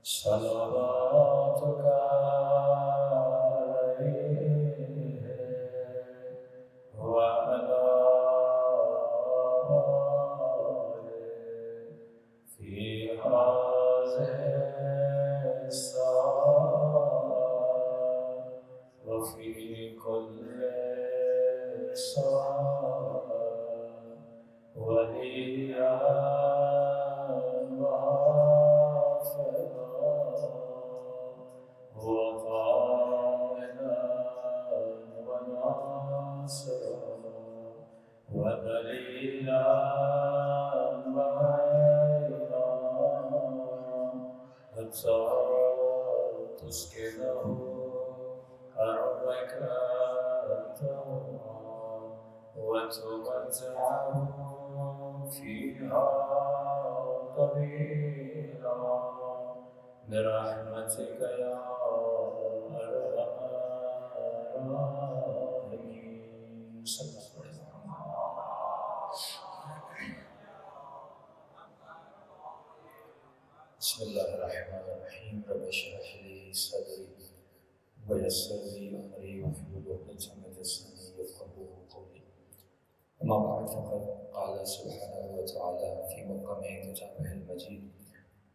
صلواتك عليه وعلى آله في هذه الساعة وفي كل ساعة وليا وحافظا وقائدا وناصرا ودليلا وعينا حتى تسكنه أرضك وتمتعه فيها طويلا برحمتك يا أرحم الراحمين. صلى الله عليه وسلم. بسم الله الرحمن الرحيم. رب اشرح لي صدري ويسر لي أمري واحلل عقدة من لساني يفقهوا قولي. أما بعد فقد قال سبحانه وتعالى في محكم كتابه المجيد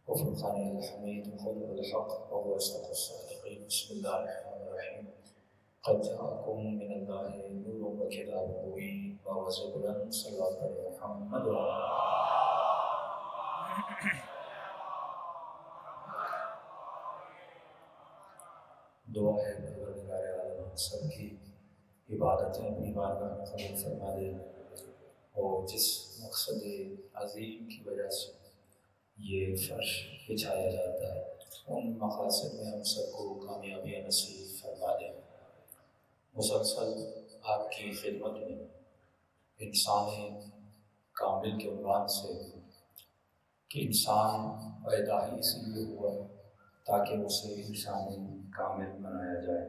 وفرقانه الحميد قوله الحق وهو أصدق الصادقين. بسم الله الرحمن الرحيم. قد جاءكم من الله نور وكتاب مبين وزبرا صراط محمد دعا ہے پروردگار عالم سب کی عبادتیں اپنی بارگاہ میں قبول فرما دے، اور جس مقصد عظیم کی وجہ سے یہ فرش بچھایا جاتا ہے ان مقاصد میں ہم سب کو کامیابی نصیب فرما دے۔ مسلسل آپ کی خدمت میں انسان کامل کے عنوان سے کہ انسان پیدا ہی اس لیے ہوا تاکہ اسے انسان کامل بنایا جائے،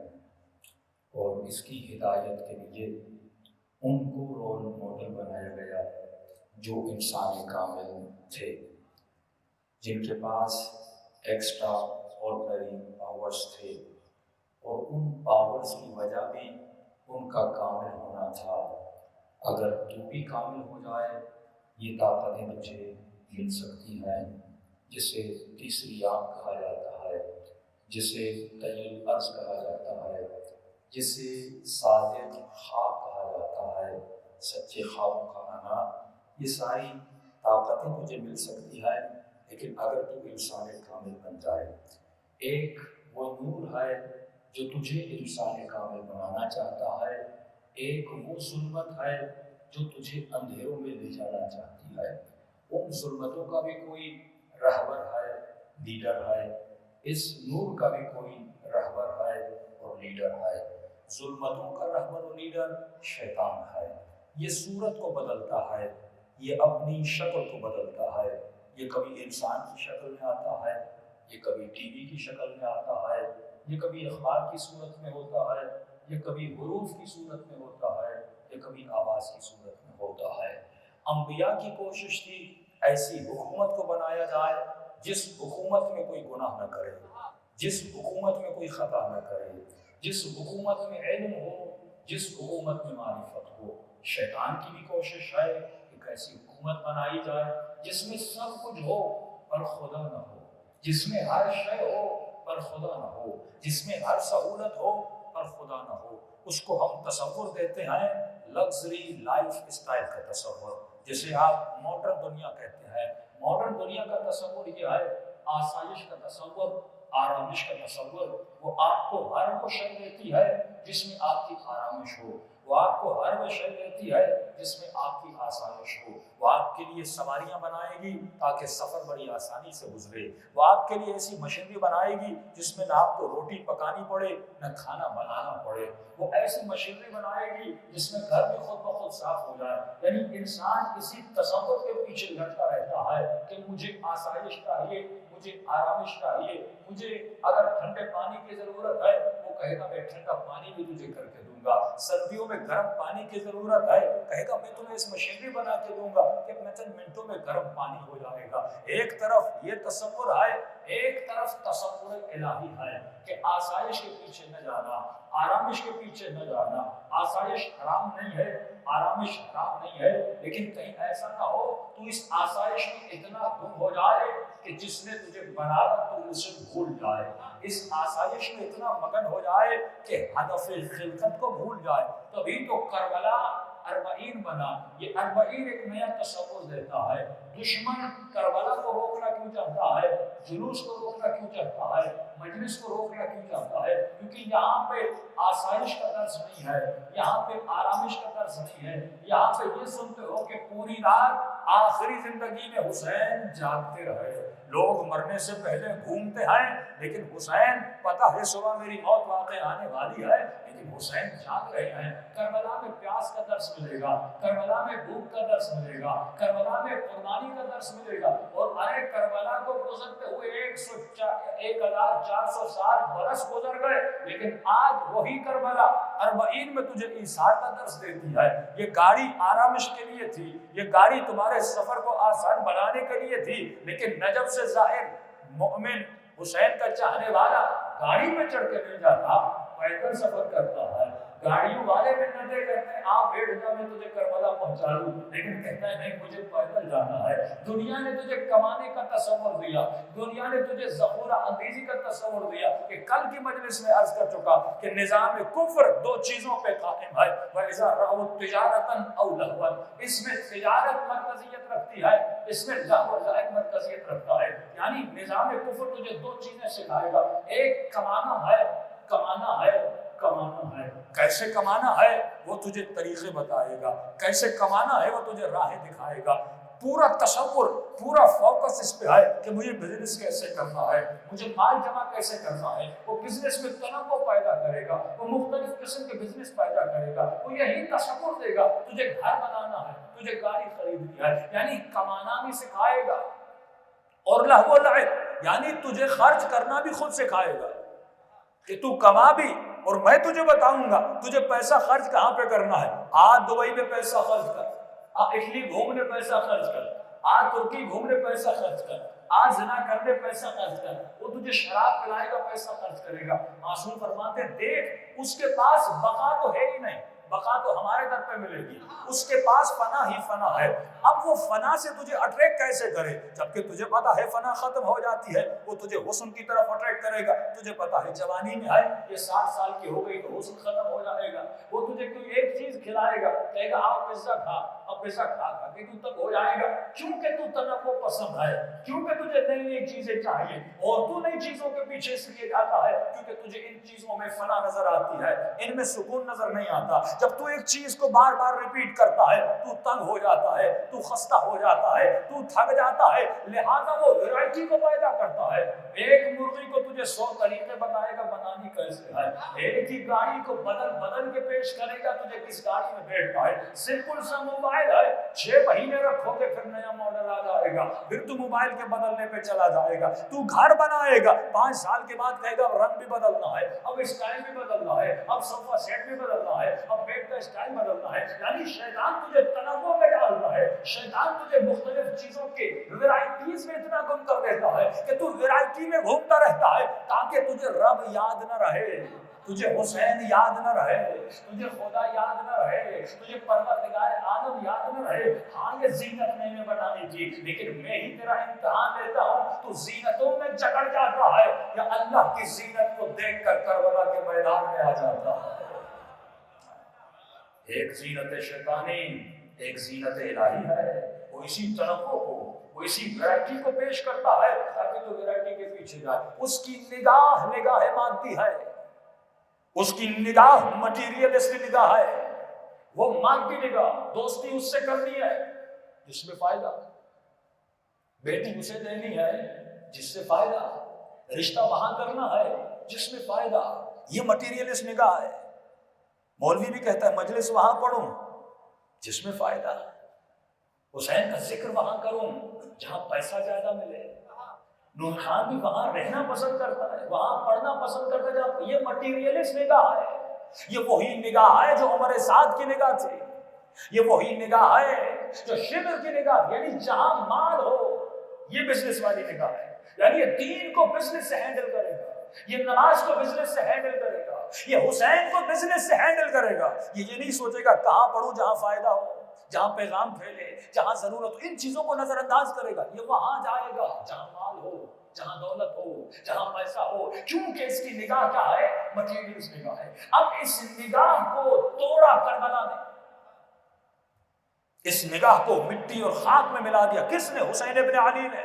اور اس کی ہدایت کے لیے ان کو رول ماڈل بنایا گیا جو انسان کامل تھے، جن کے پاس ایکسٹرا آرڈنری پاورز تھے، اور ان پاورز کی وجہ بھی ان کا کامل ہونا تھا۔ اگر تو بھی کامل ہو جائے یہ طاقتیں تجھے مل سکتی ہیں، جسے تیسری آنکھ کہا جاتا ہے، جسے طیل عرض کہا جاتا ہے، جسے صادق خواب کہا جاتا ہے، سچے خوابوں کا آنا، یہ ساری طاقتیں تجھے مل سکتی ہیں، لیکن اگر تو انسان کامل بن جائے۔ ایک وہ نور ہے جو تجھے انسان کامل بنانا چاہتا ہے، ایک وہ ظلمت ہے جو تجھے اندھیروں میں لے جانا چاہتی ہے۔ ان ظلمتوں کا بھی کوئی رہبر ہے، لیڈر ہے، اس نور کا بھی کوئی رہبر ہے اور لیڈر ہے۔ ظلمتوں کا رہبر و لیڈر شیطان ہے، یہ صورت کو بدلتا ہے، یہ اپنی شکل کو بدلتا ہے، یہ کبھی انسان کی شکل میں آتا ہے، یہ کبھی ٹی وی کی شکل میں آتا ہے، یہ کبھی اخبار کی صورت میں ہوتا ہے، یہ کبھی حروف کی صورت میں ہوتا ہے، یہ کبھی آواز کی صورت میں ہوتا ہے۔ انبیاء کی کوشش تھی ایسی حکومت کو بنایا جائے جس حکومت میں کوئی گناہ نہ کرے، جس حکومت میں کوئی خطا نہ کرے، جس حکومت میں علم ہو، جس حکومت میں معرفت ہو۔ شیطان کی بھی کوشش ہے کہ ایسی حکومت بنائی جائے جس میں سب کچھ ہو پر خدا نہ ہو، جس میں ہر شے ہو پر خدا نہ ہو، جس میں ہر سہولت ہو پر خدا نہ ہو۔ اس کو ہم تصور دیتے ہیں لگژری لائف اسٹائل کا تصور، جسے آپ ماڈرن دنیا کہتے ہیں۔ ماڈرن دنیا کا تصور یہ ہے آسائش کا تصور، آرامش کا تصور۔ وہ آپ کو ہر وہ شے دیتی ہے جس میں آپ کی آرامش ہو، وہ آپ کو ہر وہ شے دیتی ہے جس میں آپ کی آسائش ہو، وہ آپ کے لیے سواریاں بنائے گی تاکہ سفر بڑی آسانی سے گزرے، وہ آپ کے لیے ایسی مشینری بنائے گی جس میں نہ آپ کو روٹی پکانی پڑے نہ کھانا بنانا پڑے، وہ ایسی مشینری بنائے گی جس میں گھر بھی خود بخود صاف ہو جائے۔ یعنی انسان اسی تصور کے پیچھے لڑتا رہتا ہے کہ مجھے آسائش چاہیے، مجھے آرامش چاہیے، مجھے اگر ٹھنڈے پانی کی ضرورت ہے وہ کہے گا میں ٹھنڈا پانی بھی تجھے کر کے دوں گا، سردیوں میں گرم پانی کی ضرورت ہے کہے گا میں تمہیں اس مشینری بنا کے دوں گا، کہ میں چند منٹوں میں گرم پانی ہو جائے گا. ایک طرف یہ تصور ہے، ایک طرف تصور الہی ہے کہ آسائش کے پیچھے نہ جانا، آرامش کے پیچھے نہ جانا. آسائش حرام نہیں ہے، آرامش حرام نہیں ہے، لیکن کہیں ایسا نہ ہو تو اس آسائش میں اتنا گم ہو جائے کہ جس نے تجھے بنایا تو اسے بھول جائے. اس آسائش میں اتنا مگن ہو جائے کہ ہدف خلقت کو بھول جائے. تبھی تو کربلا 40 بنا. یہ 40 ایک نیا تصور دیتا ہے. دشمن کربلا کو روکنا کیوں چاہتا ہے، جلوس کو روکنا کیوں چاہتا ہے، مجلس کو روکنا کیوں چاہتا ہے؟ کیونکہ یہاں پہ آسائش کا درس نہیں ہے، یہاں پہ آرامش کا درس نہیں ہے. یہاں پہ یہ سنتے ہو کہ پوری رات آخری زندگی میں حسین جاگتے رہے. لوگ مرنے سے پہلے گھومتے ہیں، لیکن حسین پتہ ہے صبح میری موت واقع آنے والی ہے، لیکن حسین جاگ رہے ہیں. کربلا میں پیاس کا درس ملے گا، کربلا میں بھوک کا درس ملے گا، کربلا میں قربانی کا درس ملے گا. اور ارے کربلا کو گزرتے ہوئے 1460 برس گزر گئے، لیکن آج وہی کربلا 40 میں تجھے ایثار کا درس دیتی ہے. یہ گاڑی آرامش کے لیے تھی، یہ گاڑی تمہارے سفر کو آسان بنانے کے لیے تھی، لیکن نجف سے ظاہر مومن حسین کا چاہنے والا گاڑی پہ چڑھ کے نہیں جاتا، پیدل سفر کرتا ہے. گاڑیوں والے بھی نظر کہتے ہیں آپ بیٹھ جا میں تجھے کربلا پہنچا دوں، لیکن کہتا ہے نہیں مجھے پیدل جانا ہے. دنیا نے تجھے کمانے کا تصور دیا، دنیا نے تجھے ذخیرہ اندیزی کا تصور دیا. کہ کل کی مجلس میں عرض کر چکا کہ نظام کفر 2 چیزوں پہ قائم ہے. وَإِذَا رَأَوْا تِجَارَةً أَوْ لَهْوًا، اس میں تجارت مرکزیت رکھتی ہے، اس میں لہو لعب مرکزیت رکھتا ہے. یعنی نظام کفر تجھے 2 چیزیں سکھائے گا. ایک کمانا ہے، کمانا ہے، کمانا ہے. کیسے کمانا ہے وہ تجھے طریقے بتائے گا، کیسے کمانا ہے وہ تجھے راہیں دکھائے گا. پورا تصور، پورا فوکس اس پہ ہے کہ مجھے بزنس کیسے کرنا ہے، مجھے مال جمع کیسے کرنا ہے. وہ بزنس میں تنوع پیدا کرے گا، وہ مختلف قسم کے بزنس پیدا کرے گا. وہ یہی تصور دے گا تجھے گھر بنانا ہے، تجھے گاڑی خریدنی ہے، یعنی کمانا بھی سکھائے گا. اور لہو و لعب یعنی تجھے خرچ کرنا بھی خود سکھائے گا کہ تو کما بھی، اور میں تجھے بتاؤں گا تجھے پیسہ خرچ کہاں پہ کرنا ہے. آج دبئی میں پیسہ خرچ کر، آج اٹلی گھومنے پیسہ خرچ کر، آج ترکی گھومنے پیسہ خرچ کر، آج زنا کرنے پیسہ خرچ کر. وہ تجھے شراب پلائے گا، پیسہ خرچ کرے گا. معصوم فرماتے ہیں دیکھ اس کے پاس بقا تو ہے ہی نہیں، بقا تو ہمارے در پہ ملے گی. اس کے پاس فنا ہی فنا ہے. اب وہ فنا سے تجھے اٹریکٹ کیسے کرے، جبکہ تجھے پتا ہے فنا ختم ہو جاتی ہے. وہ تجھے حسن کی طرف اٹریکٹ کرے گا. تجھے پتا ہے جوانی میں ہے، یہ 60 سال کی ہو گئی تو حسن ختم ہو جائے گا. وہ تجھے کوئی ایک چیز کھلائے گا، کہے گا آپ پیزا کھا. اب پیزا کھا کھا کے تو تب ہو جائے گا، کیونکہ تو تنوع پسند ہے، کیونکہ تجھے نئی نئی چیزیں چاہیے. اور تو نئی چیزوں کے پیچھے اس لیے جاتا ہے کیونکہ تجھے ان چیزوں میں فنا نظر آتی ہے، ان میں سکون نظر نہیں آتا. جب تو ایک چیز کو بار بار ریپیٹ کرتا ہے تو تنگ ہو جاتا ہے، تو خستہ ہو جاتا ہے، تو تھک جاتا ہے. لہذا وہ ویرائٹی کو پیدا کرتا ہے. ایک مرغی کو تجھے 100 طریقے بتائے گا بنانی کیسے ہے. ایک ہی گاڑی کو بدل بدل کے پیش کرے گا تجھے کس گاڑی میں بیٹھنا ہے. سمپل سا موبائل ہے، 6 مہینے رکھو گے پھر نیا ماڈل آ جائے گا، پھر تو موبائل کے بدلنے پہ چلا جائے گا. تو گھر بنائے گا، 5 سال کے بعد کہے گا رنگ بھی بدلنا ہے، اب اسٹائل بھی بدلنا ہے، اب صوفہ سیٹ بھی بدلنا ہے، اب بیڈ کا اسٹائل بدلنا ہے. یعنی شیطان تجھے تنوع میں ڈالتا ہے، شیطان تجھے مختلف چیزوں کے ویرائٹیز میں اتنا گم کر دیتا ہے کہ تو ویرائٹی میں گھومتا رہتا ہے تاکہ تجھے رب یاد نہ رہے، تجھے حسین یاد نہ رہے، تجھے خدا یاد نہ رہے، تجھے پروردگار عالم یاد نہ رہے. ہاں یہ زینت میں نے بنانی تھی، لیکن میں ہی تیرا امتحان لیتا ہوں تو زینتوں میں جکڑ جاتا ہے یا اللہ کی زینت کو دیکھ کر کربلا کے میدان میں آ جاتا ہے. ایک زینت شیطانی، ایک زینت الہی ہے. وہ اسی تنوع کو، وہ اسی ویرائٹی کو پیش کرتا ہے تاکہ تو ویرائٹی کے پیچھے جائے. اس کی نگاہ مادی ہے، اس کی نگاہ مٹیریلسٹ نگاہ ہے. وہ مادی نگاہ، دوستی اس سے کرنی ہے جس میں فائدہ، بیٹی اسے دینی ہے جس سے فائدہ، رشتہ وہاں کرنا ہے جس میں فائدہ. یہ مٹیریلسٹ نگاہ ہے. مولوی بھی کہتا ہے مجلس وہاں پڑھوں جس میں فائدہ، حسین کا ذکر وہاں کروں جہاں پیسہ زیادہ ملے. نور خان بھی وہاں رہنا پسند کرتا ہے، وہاں پڑھنا پسند کرتا ہے جہاں. یہ مٹیریلسٹ نگاہ ہے. یہ وہی نگاہ ہے جو عمر سعد کی نگاہ تھی. یہ وہی نگاہ ہے جو شبر کی نگاہ، یعنی جہاں مال ہو، یہ بزنس والی نگاہ ہے. یعنی یہ دین کو بزنس سے ہینڈل کرے گا، یہ نماز کو بزنس سے ہینڈل کرے گا، یہ حسین کو بزنس سے ہینڈل کرے گا. یہ نہیں سوچے گا کہاں پڑھوں جہاں فائدہ ہو، جہاں پیغام پھیلے، جہاں ضرورت ہو. ان چیزوں کو نظر انداز کرے گا. یہ وہاں جائے گا جہاں مال ہو، جہاں دولت ہو، جہاں پیسہ ہو، کیونکہ اس کی نگاہ کیا ہے؟ مٹیریلس نگاہ ہے. اب اس نگاہ کو توڑا کربلا نے، اس نگاہ کو مٹی اور خاک میں ملا دیا. کس نے؟ حسین ابن علی نے.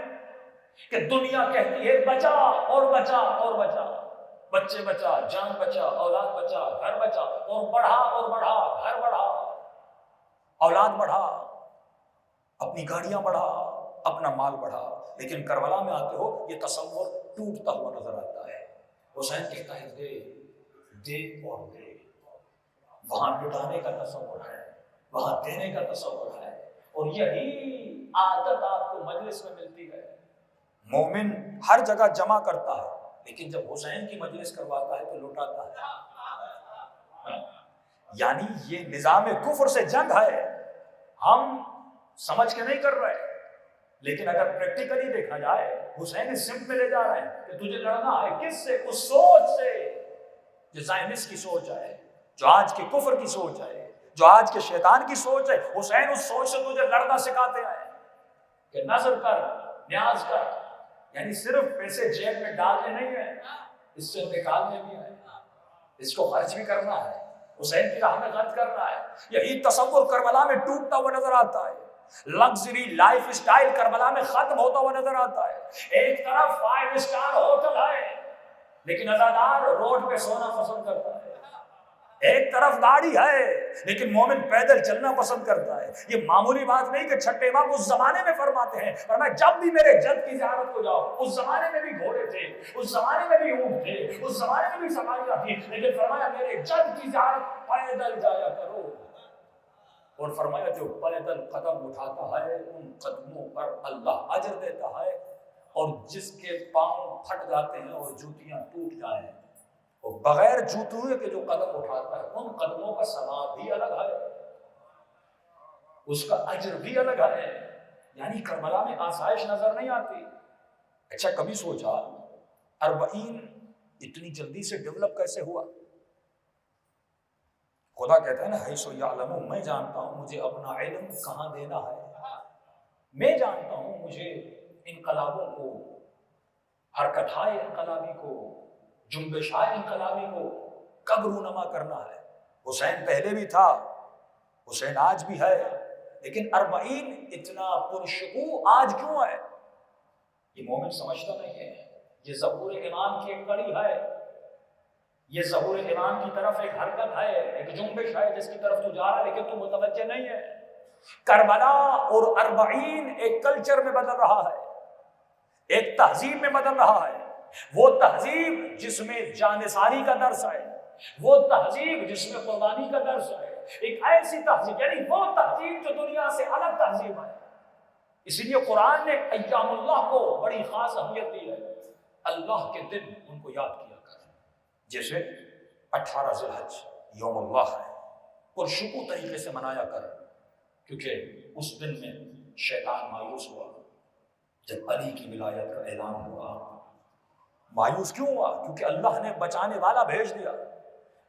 کہ دنیا کہتی ہے بچا اور بچا اور بچا، بچے بچا، جان بچا، اولاد بچا، گھر بچا، اور بڑھا اور بڑھا، گھر بڑھا، اولاد بڑھا، اپنی گاڑیاں بڑھا، اپنا مال بڑھا. لیکن کربلا میں آتے ہو یہ تصور ٹوٹتا ہوا نظر آتا ہے. حسین کہتا ہے دے دے اور دے. وہاں لٹانے کا تصور ہے، وہاں دینے کا تصور ہے. اور یہی عادت آپ کو مجلس میں ملتی ہے. مومن ہر جگہ جمع کرتا ہے، لیکن جب حسین کی مجلس کرواتا ہے تو لوٹاتا ہے. یعنی یہ نظام کفر سے جنگ ہے. ہم سمجھ کے نہیں کر رہے، لیکن اگر پریکٹیکلی دیکھا جائے حسین اس سمت میں لے جا رہے ہیں کہ تجھے لڑنا ہے کس سے؟ اس سوچ سے جو زائنس کی سوچ ہے، جو آج کے کفر کی سوچ ہے، جو آج کے شیطان کی سوچ ہے. حسین اس سوچ سے تجھے لڑنا سکھاتے ہیں کہ نظر کر، نیاز کر. یعنی صرف پیسے جیب میں ڈالنے نہیں ہیں، اس سے نکالنے بھی ہیں، اس کو خرچ بھی کرنا ہے، حسین کی راہ میں خرچ کرنا ہے. یہی تصور کربلا میں ٹوٹتا ہوا نظر آتا ہے. لگژری لائف سٹائل کربلا میں ختم ہوتا ہوا نظر آتا ہے. ایک طرف 5 اسٹار ہوٹل ہے، لیکن عزادار روڈ پہ سونا پسند کرتا ہے. ایک طرف گاڑی ہے، لیکن مومن پیدل چلنا پسند کرتا ہے. یہ معمولی بات نہیں کہ چھٹے امام اس زمانے میں فرماتے ہیں، فرمایا جب بھی میرے جد کی زیارت کو جاؤ، اس زمانے میں بھی گھوڑے تھے، اس زمانے میں بھی اونٹ تھے، اس زمانے میں بھی سواریاں تھیں، لیکن فرمایا میرے جد کی زیارت پیدل جایا کرو. اور فرمایا جو پیدل قدم اٹھاتا ہے ان قدموں پر اللہ اجر دیتا ہے، اور جس کے پاؤں پھٹ جاتے ہیں اور جوتیاں ٹوٹ جائیں، اور بغیر جوتوں کے جو قدم اٹھاتا ہے ان قدموں کا ثواب بھی الگ ہے، اس کا اجر بھی الگ ہے. یعنی کربلا میں آسائش نظر نہیں آتی. اچھا کبھی سوچا 40 اتنی جلدی سے ڈیولپ کیسے ہوا؟ خدا کہتا ہے نا حیث یعلم، میں جانتا ہوں مجھے اپنا علم کہاں دینا ہے. میں جانتا ہوں مجھے انقلابوں کو، حرکتائے انقلابی کو، جنبشائے انقلابی کو کب رونما کرنا ہے. حسین پہلے بھی تھا، حسین آج بھی ہے، لیکن 40 اتنا پرشکوہ آج کیوں ہے؟ یہ مومن سمجھتا نہیں ہے. یہ ظہور ایمان کی ایک کڑی ہے، یہ ظہور ایمان کی طرف ایک حرکت ہے، ایک جنبش ہے جس کی طرف تو جا رہا ہے لیکن تو متوجہ نہیں ہے. کربلا اور 40 ایک کلچر میں بدل رہا ہے، ایک تہذیب میں بدل رہا ہے. وہ تہذیب جس میں جانثاری کا درس ہے، وہ تہذیب جس میں قربانی کا درس ہے، ایک ایسی تہذیب، یعنی وہ تہذیب جو دنیا سے الگ تہذیب ہے. اس لیے قرآن نے ایام اللہ کو بڑی خاص اہمیت دی ہے. اللہ کے دن ان کو یاد کیا کر، جیسے 18 ذی الحج یوم اللہ ہے، پرشکوہ طریقے سے منایا کر، کیونکہ اس دن میں شیطان مایوس ہوا جب علی کی ولایت کا اعلان ہوا. مایوس کیوں ہوا؟ کیونکہ اللہ نے بچانے والا بھیج دیا.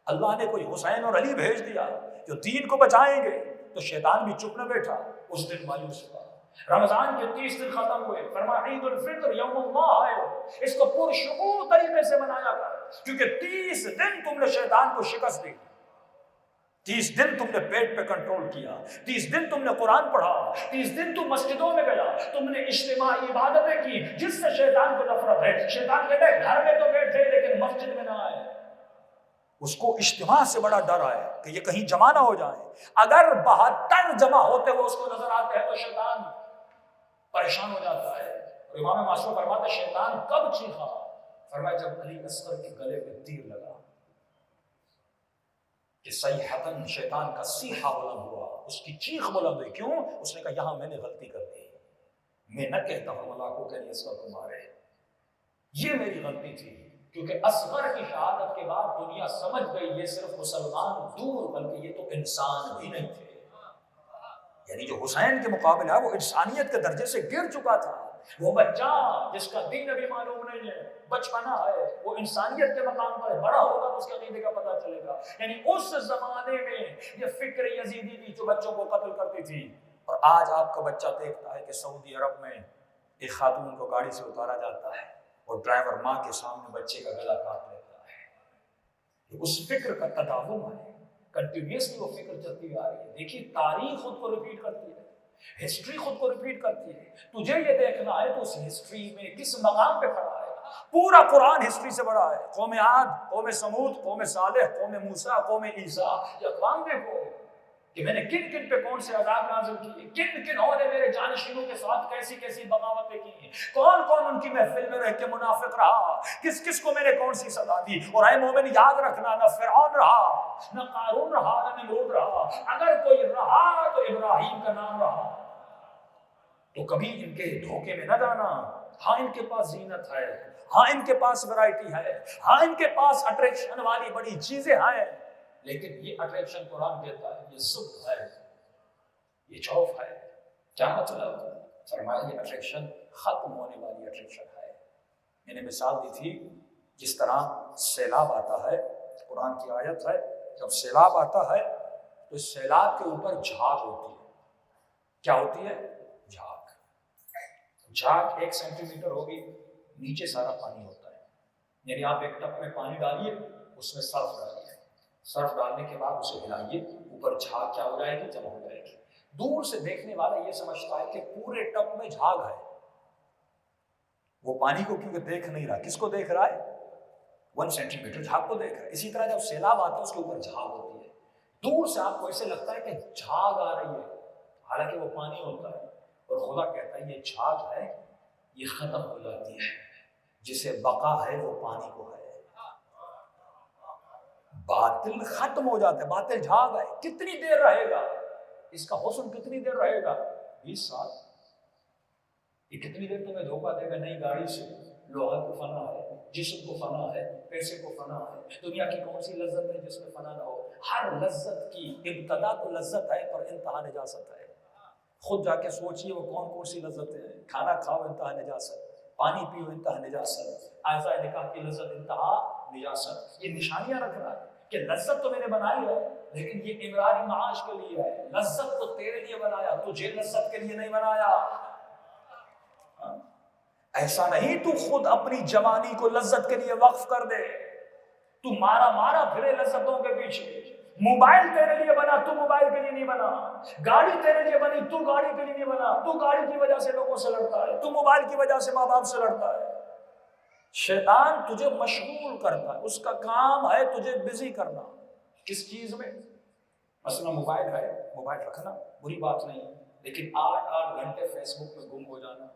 اللہ نے کوئی حسین اور علی بھیج دیا جو دین کو بچائیں گے، تو شیطان بھی چپ نہ بیٹھا، اس دن مایوس ہوا. رمضان کے 30 دن ختم ہوئے، فرمایا عید الفطر یوم اللہ ہے، اس کو پرشکوہ طریقے سے منایا کر، کیونکہ 30 دن تم نے شیطان کو شکست دی، 30 دن تم نے پیٹ پہ کنٹرول کیا، 30 دن تم نے قرآن پڑھا، 30 دن تم مسجدوں میں گیا، تم نے اجتماعی عبادتیں کی، جس سے شیطان کو نفرت ہے. شیطان کہتا ہے گھر میں تو بیٹھے لیکن مسجد میں نہ آئے. اس کو اجتماع سے بڑا ڈر ہے کہ یہ کہیں جمع نہ ہو جائیں. اگر 72 جمع ہوتے ہوئے اس کو نظر آتے ہیں تو شیطان پریشان ہو جاتا ہے. اور امام معصوم فرماتے ہیں شیطان کب چیخا؟ فرمایا جب علی اصغر کے گلے پہ تیر لگا کہ صیحتن، شیطان کا سیحہ بلند ہوا، اس کی چیخ بلند ہوئی. کیوں؟ اس نے کہا یہاں میں نے غلطی کر دی، میں نہ کہتا ہوں اللہ کو کہ اصغر کو مارے، یہ میری غلطی تھی. کیونکہ اصغر کی شہادت کے بعد دنیا سمجھ گئی یہ صرف مسلمان دور، بلکہ یہ تو انسان بھی نہیں تھے. یعنی جو حسین کے مقابلے ہے وہ انسانیت کے درجے سے گر چکا تھا. وہ بچہ جس کا دین ابھی معلوم نہیں ہے، بچپنا ہے، وہ انسانیت کے مقام پر ہے، بڑا ہوگا تو اس کے عقیدے کا پتہ چلے گا. یعنی اس زمانے میں یہ فکر یزیدی تھی جو بچوں کو قتل کرتی تھی. اور آج آپ کا بچہ دیکھتا ہے کہ سعودی عرب میں ایک خاتون کو گاڑی سے اتارا جاتا ہے اور ڈرائیور ماں کے سامنے بچے کا گلا کاٹ لیتا ہے. اس فکر کا تداوم ہے، کنٹینیوسلی وہ فکر چلتی آ رہی ہے. دیکھیے تاریخ خود کو ریپیٹ کرتی ہے، ہسٹری خود کو ریپیٹ کرتی ہے. تجھے یہ دیکھنا ہے تو اس ہسٹری میں کس مقام پہ کھڑا ہے. پورا قرآن ہسٹری سے بڑا ہے. قوم عاد، قوم سمود، قوم صالح، قوم موسیٰ، قوم عیسیٰ، یہ اقوام دیکھو کہ میں نے کن کن پہ کون سے عذاب نازل کیے، کن کن نے میرے جانشینوں کے ساتھ کیسی کیسی بغاوتیں کی، کون کون ان کی محفل میں رہ کے منافق رہا، کس کس کو میں نے کون سی سزا دی. اور اے مومن یاد رکھنا، نہ فرعون رہا، نہ قارون رہا، نہ نمرود رہا. اگر کوئی رہا تو ابراہیم کا نام رہا. تو کبھی ان کے دھوکے میں نہ جانا. ہاں ان کے پاس زینت ہے، ہاں ان کے پاس ورائٹی ہے، ہاں ان کے پاس اٹریکشن والی بڑی چیزیں ہیں، لیکن یہ اٹریکشن قرآن کہتا ہے یہ ضبط ہے، یہ چوف ہے. کیا مطلب؟ فرمایا یہ اٹریکشن ختم ہونے والی اٹریکشن ہے. میں نے مثال دی تھی جس طرح سیلاب آتا ہے، قرآن کی آیت ہے، جب سیلاب آتا ہے تو اس سیلاب کے اوپر جھاگ ہوتی ہے. کیا ہوتی ہے؟ جھاگ. جھاگ 1 سینٹی میٹر ہوگی، نیچے سارا پانی ہوتا ہے. یعنی آپ ایک ٹب میں پانی ڈالیے، اس میں صرف ڈالیے، صرف ڈالنے کے بعد اسے ہلائیے، اوپر جھاگ کیا ہو جائے گی؟ جمع ہو جائے گی. دور سے دیکھنے والا یہ سمجھتا ہے کہ پورے ٹب میں جھاگ ہے. وہ پانی کو کیونکہ دیکھ نہیں رہا، کس کو دیکھ رہا ہے؟ 1 سینٹی میٹر جھاگ کو دیکھ رہا ہے. اسی طرح جب سیلاب آتا ہے اس کے اوپر جھاگ ہوتی ہے. دور سے آپ کو ایسے لگتا ہے کہ جھاگ آ رہی ہے، حالانکہ وہ پانی ہوتا ہے. اور خدا کہتا ہے یہ جھاگ ہے، یہ ختم ہو جاتی ہے. جسے بقا ہے وہ پانی کو ہے. باطل ختم ہو جاتا ہے. باطل جھاگ ہے، کتنی دیر رہے گا؟ اس کا حسن کتنی دیر رہے گا؟ 20 سال. یہ کتنی دیر تمہیں دھوکہ دے گا؟ نئی گاڑی سے. لوہا کو فنا ہے، جسم کو فنا ہے، پیسے کو فنا ہے. دنیا کی کون سی لذت ہے جس میں فنا نہ ہو؟ ہر لذت کی ابتدا تو لذت ہے پر انتہا نجاست ہے. خود جا کے سوچئے وہ کون کون سی لذتیں ہیں. کھانا کھاؤ انتہا نجاست، پانی پیو انتہا نجاست، آئزہ نکاح کی لذت انتہا نجاست. یہ نشانیاں رکھ رہا ہے کہ لذت تو میں نے بنائی ہے لیکن یہ امراری معاش کے لیے ہے. لذت تو تیرے لیے بنایا، تجھے لذت کے لیے نہیں بنایا. ایسا نہیں تو خود اپنی جوانی کو لذت کے لیے وقف کر دے. تو مارا پھرے لذتوں کے پیچھے. موبائل تیرے لیے بنا، تو موبائل کے لیے نہیں بنا. گاڑی تیرے لیے بنی، تو گاڑی کے لیے نہیں بنا. تو گاڑی کی وجہ سے لوگوں سے لڑتا ہے، تو موبائل کی وجہ سے ماں باپ سے لڑتا ہے. شیطان تجھے مشغول کرتا ہے، اس کا کام ہے تجھے بزی کرنا. کس چیز میں؟ مثلا موبائل ہے، موبائل رکھنا بری بات نہیں، لیکن 8 گھنٹے فیس بک میں گم ہو جانا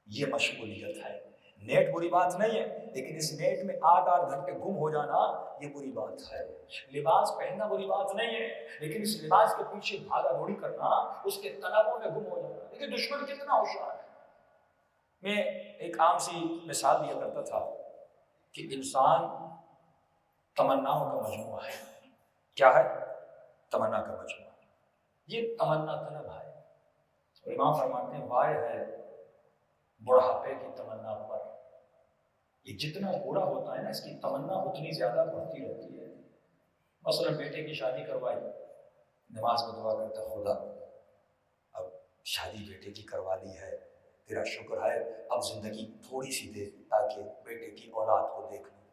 یہ مشغولیت ہے. نیٹ بری بات نہیں ہے، لیکن اس نیٹ میں 8 گھنٹے گم ہو جانا یہ بری بات ہے. لباس پہننا بری بات نہیں ہے، لیکن اس لباس کے پیچھے بھاگا دوڑی کرنا، اس کے تناؤ میں گم ہو جانا. لیکن دشمن کتنا ہوشیار ہے. میں ایک عام سی مثال دیا کرتا تھا کہ انسان تمناؤں کا مجموعہ ہے. کیا ہے؟ تمنا کا مجموعہ. یہ تمنا طلب ہے. اور امام فرماتے ہیں وائے ہے بڑھاپے کی تمنا پر. یہ جتنا بوڑھا ہوتا ہے نا اس کی تمنا اتنی زیادہ بڑھتی رہتی ہے. مثلا بیٹے کی شادی کروائی، نماز میں دعا کرتا خدا اب شادی بیٹے کی کروا لی ہے، تیرا شکر ہے، اب زندگی تھوڑی سی دے تاکہ بیٹے کی اولاد کو دیکھ لوں.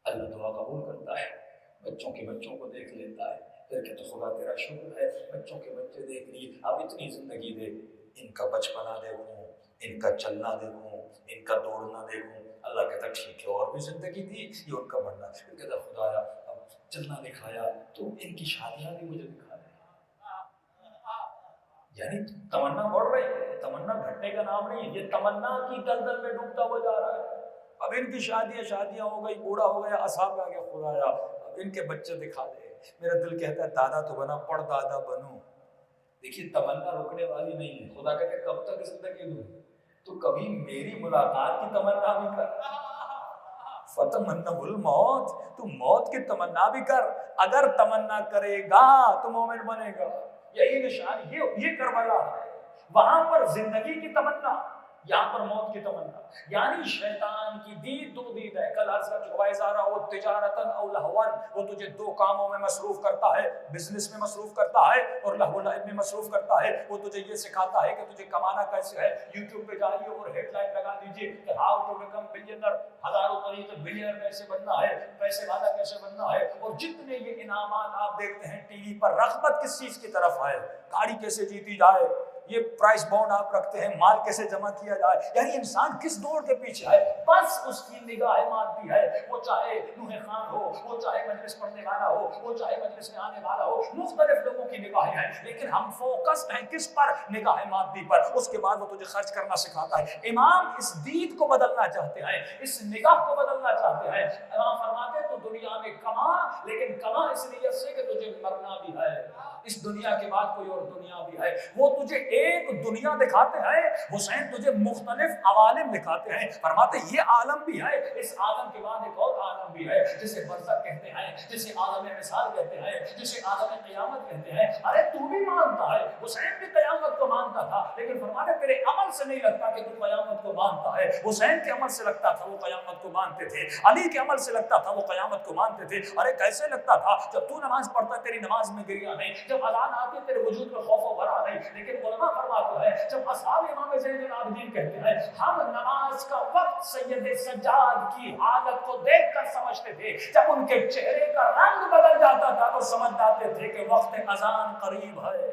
اللہ دعا قبول کرتا ہے، بچوں کے بچوں کو دیکھ لیتا ہے. پھر کہتے خدا تیرا شکر ہے، بچوں کے بچے دیکھ لیے، اب اتنی زندگی دے، ان کا بچپنا دیکھوں، ان کا چلنا دیکھوں، ان کا دوڑنا دیکھوں. اللہ کہتا ٹھیک ہے اور بھی زندگی دی، یہ ان کا بڑھنا. پھر کہتا خدایا اب چلنا دکھایا تو ان کی شادیاں بھی مجھے دکھا دے. یعنی تمنا بڑھ رہی ہے، تمنا گھٹنے کا نام نہیں ہے. یہ تمنا کی دلدل میں ڈوبتا ہوا جا رہا ہے. اب ان کی شادیاں ہو گئی، بوڑھا ہو گیا، اصحاب آ گیا خدایا اب ان کے بچے دکھا دے. میرا دل کہتا ہے دادا تو بنا، پڑ دادا بنوں. دیکھیے تمنا رکنے والی نہیں ہے. خدا کہتے کب تک زندگی دوں؟ تو کبھی میری ملاقات کی تمنا بھی کر. فتمنوا الموت، تو موت کی تمنا بھی کر. اگر تمنا کرے گا تو مومن بنے گا. یہی نشان، یہ کربلا ہے. وہاں پر زندگی کی تمنا، یہاں پر موت کی تمنا. یعنی شیطان کی دید دو دید ہے. کل عرض کر چکا وَإِذَا رَأَوْا تِجَارَةً أَوْ لَهْوًا، وہ تجھے دو کاموں میں مصروف کرتا ہے، بزنس میں مصروف کرتا ہے اور لہو و لعب میں مصروف کرتا ہے. وہ تجھے یہ سکھاتا ہے کہ تجھے کمانا کیسے ہے. یوٹیوب پہ جائیے اور ہیڈ لائن لگا دیجیے کہ ہاؤ ٹو بیکم بلینر، ہزاروں طریقے بلینر کیسے بننا ہے، پیسے والا کیسے بننا ہے. اور جتنے یہ انعامات آپ دیکھتے ہیں ٹی وی پر، رغبت کس چیز کی طرف ہے؟ گاڑی کیسے جیتی جائے، یہ پرائز بانڈ آپ رکھتے ہیں، مال کیسے جمع کیا جائے. یعنی انسان کس دوڑ کے پیچھے ہے؟ بس اس کی نگاہ مادی ہے. وہ چاہے نوح خان ہو، وہ چاہے مجلس پڑھنے والا ہو، وہ چاہے مجلس میں آنے والا ہو، مختلف لوگوں کی نگاہیں ہیں، لیکن ہم فوکسڈ ہیں کس پر؟ نگاہ مادی پر. اس کے بعد وہ تجھے خرچ کرنا سکھاتا ہے. امام اس دید کو بدلنا چاہتے ہیں، اس نگاہ کو بدلنا چاہتے ہیں. امام فرماتے تو دنیا میں کما، لیکن کما اس نیت سے کہ تجھے مرنا بھی ہے، اس دنیا کے بعد کوئی اور دنیا بھی ہے. وہ تجھے ایک دنیا دکھاتے ہیں، حسین تجھے مختلف عوالم دکھاتے ہیں. فرماتے یہ عالم بھی ہے، اس عالم کے بعد ایک اور عالم بھی ہے جسے برزخ کہتے ہیں، جسے عالم مثال کہتے ہیں، جسے عالم قیامت کہتے ہیں. ارے تو بھی مانتا ہے، حسین بھی قیامت کو مانتا تھا، لیکن فرماتے تیرے عمل سے نہیں لگتا کہ تو قیامت کو مانتا ہے. حسین کے عمل سے لگتا تھا وہ قیامت کو مانتے تھے، علی کے عمل سے لگتا تھا وہ قیامت کو مانتے تھے. ارے کیسے لگتا تھا؟ جب تو نماز پڑھتا تیری نماز میں گریہ نہیں، جب اذان آتی تیرے وجود میں خوف و بھرا نہیں. لیکن علماء فرماتے ہیں جب اصحاب امام زین العابدین کہتے ہیں ہم نماز کا وقت سید سجاد کی حالت کو دیکھ کر سمجھتے تھے، جب ان کے چہرے کا رنگ بدل جاتا تھا تو سمجھ جاتے تھے کہ وقت اذان قریب ہے.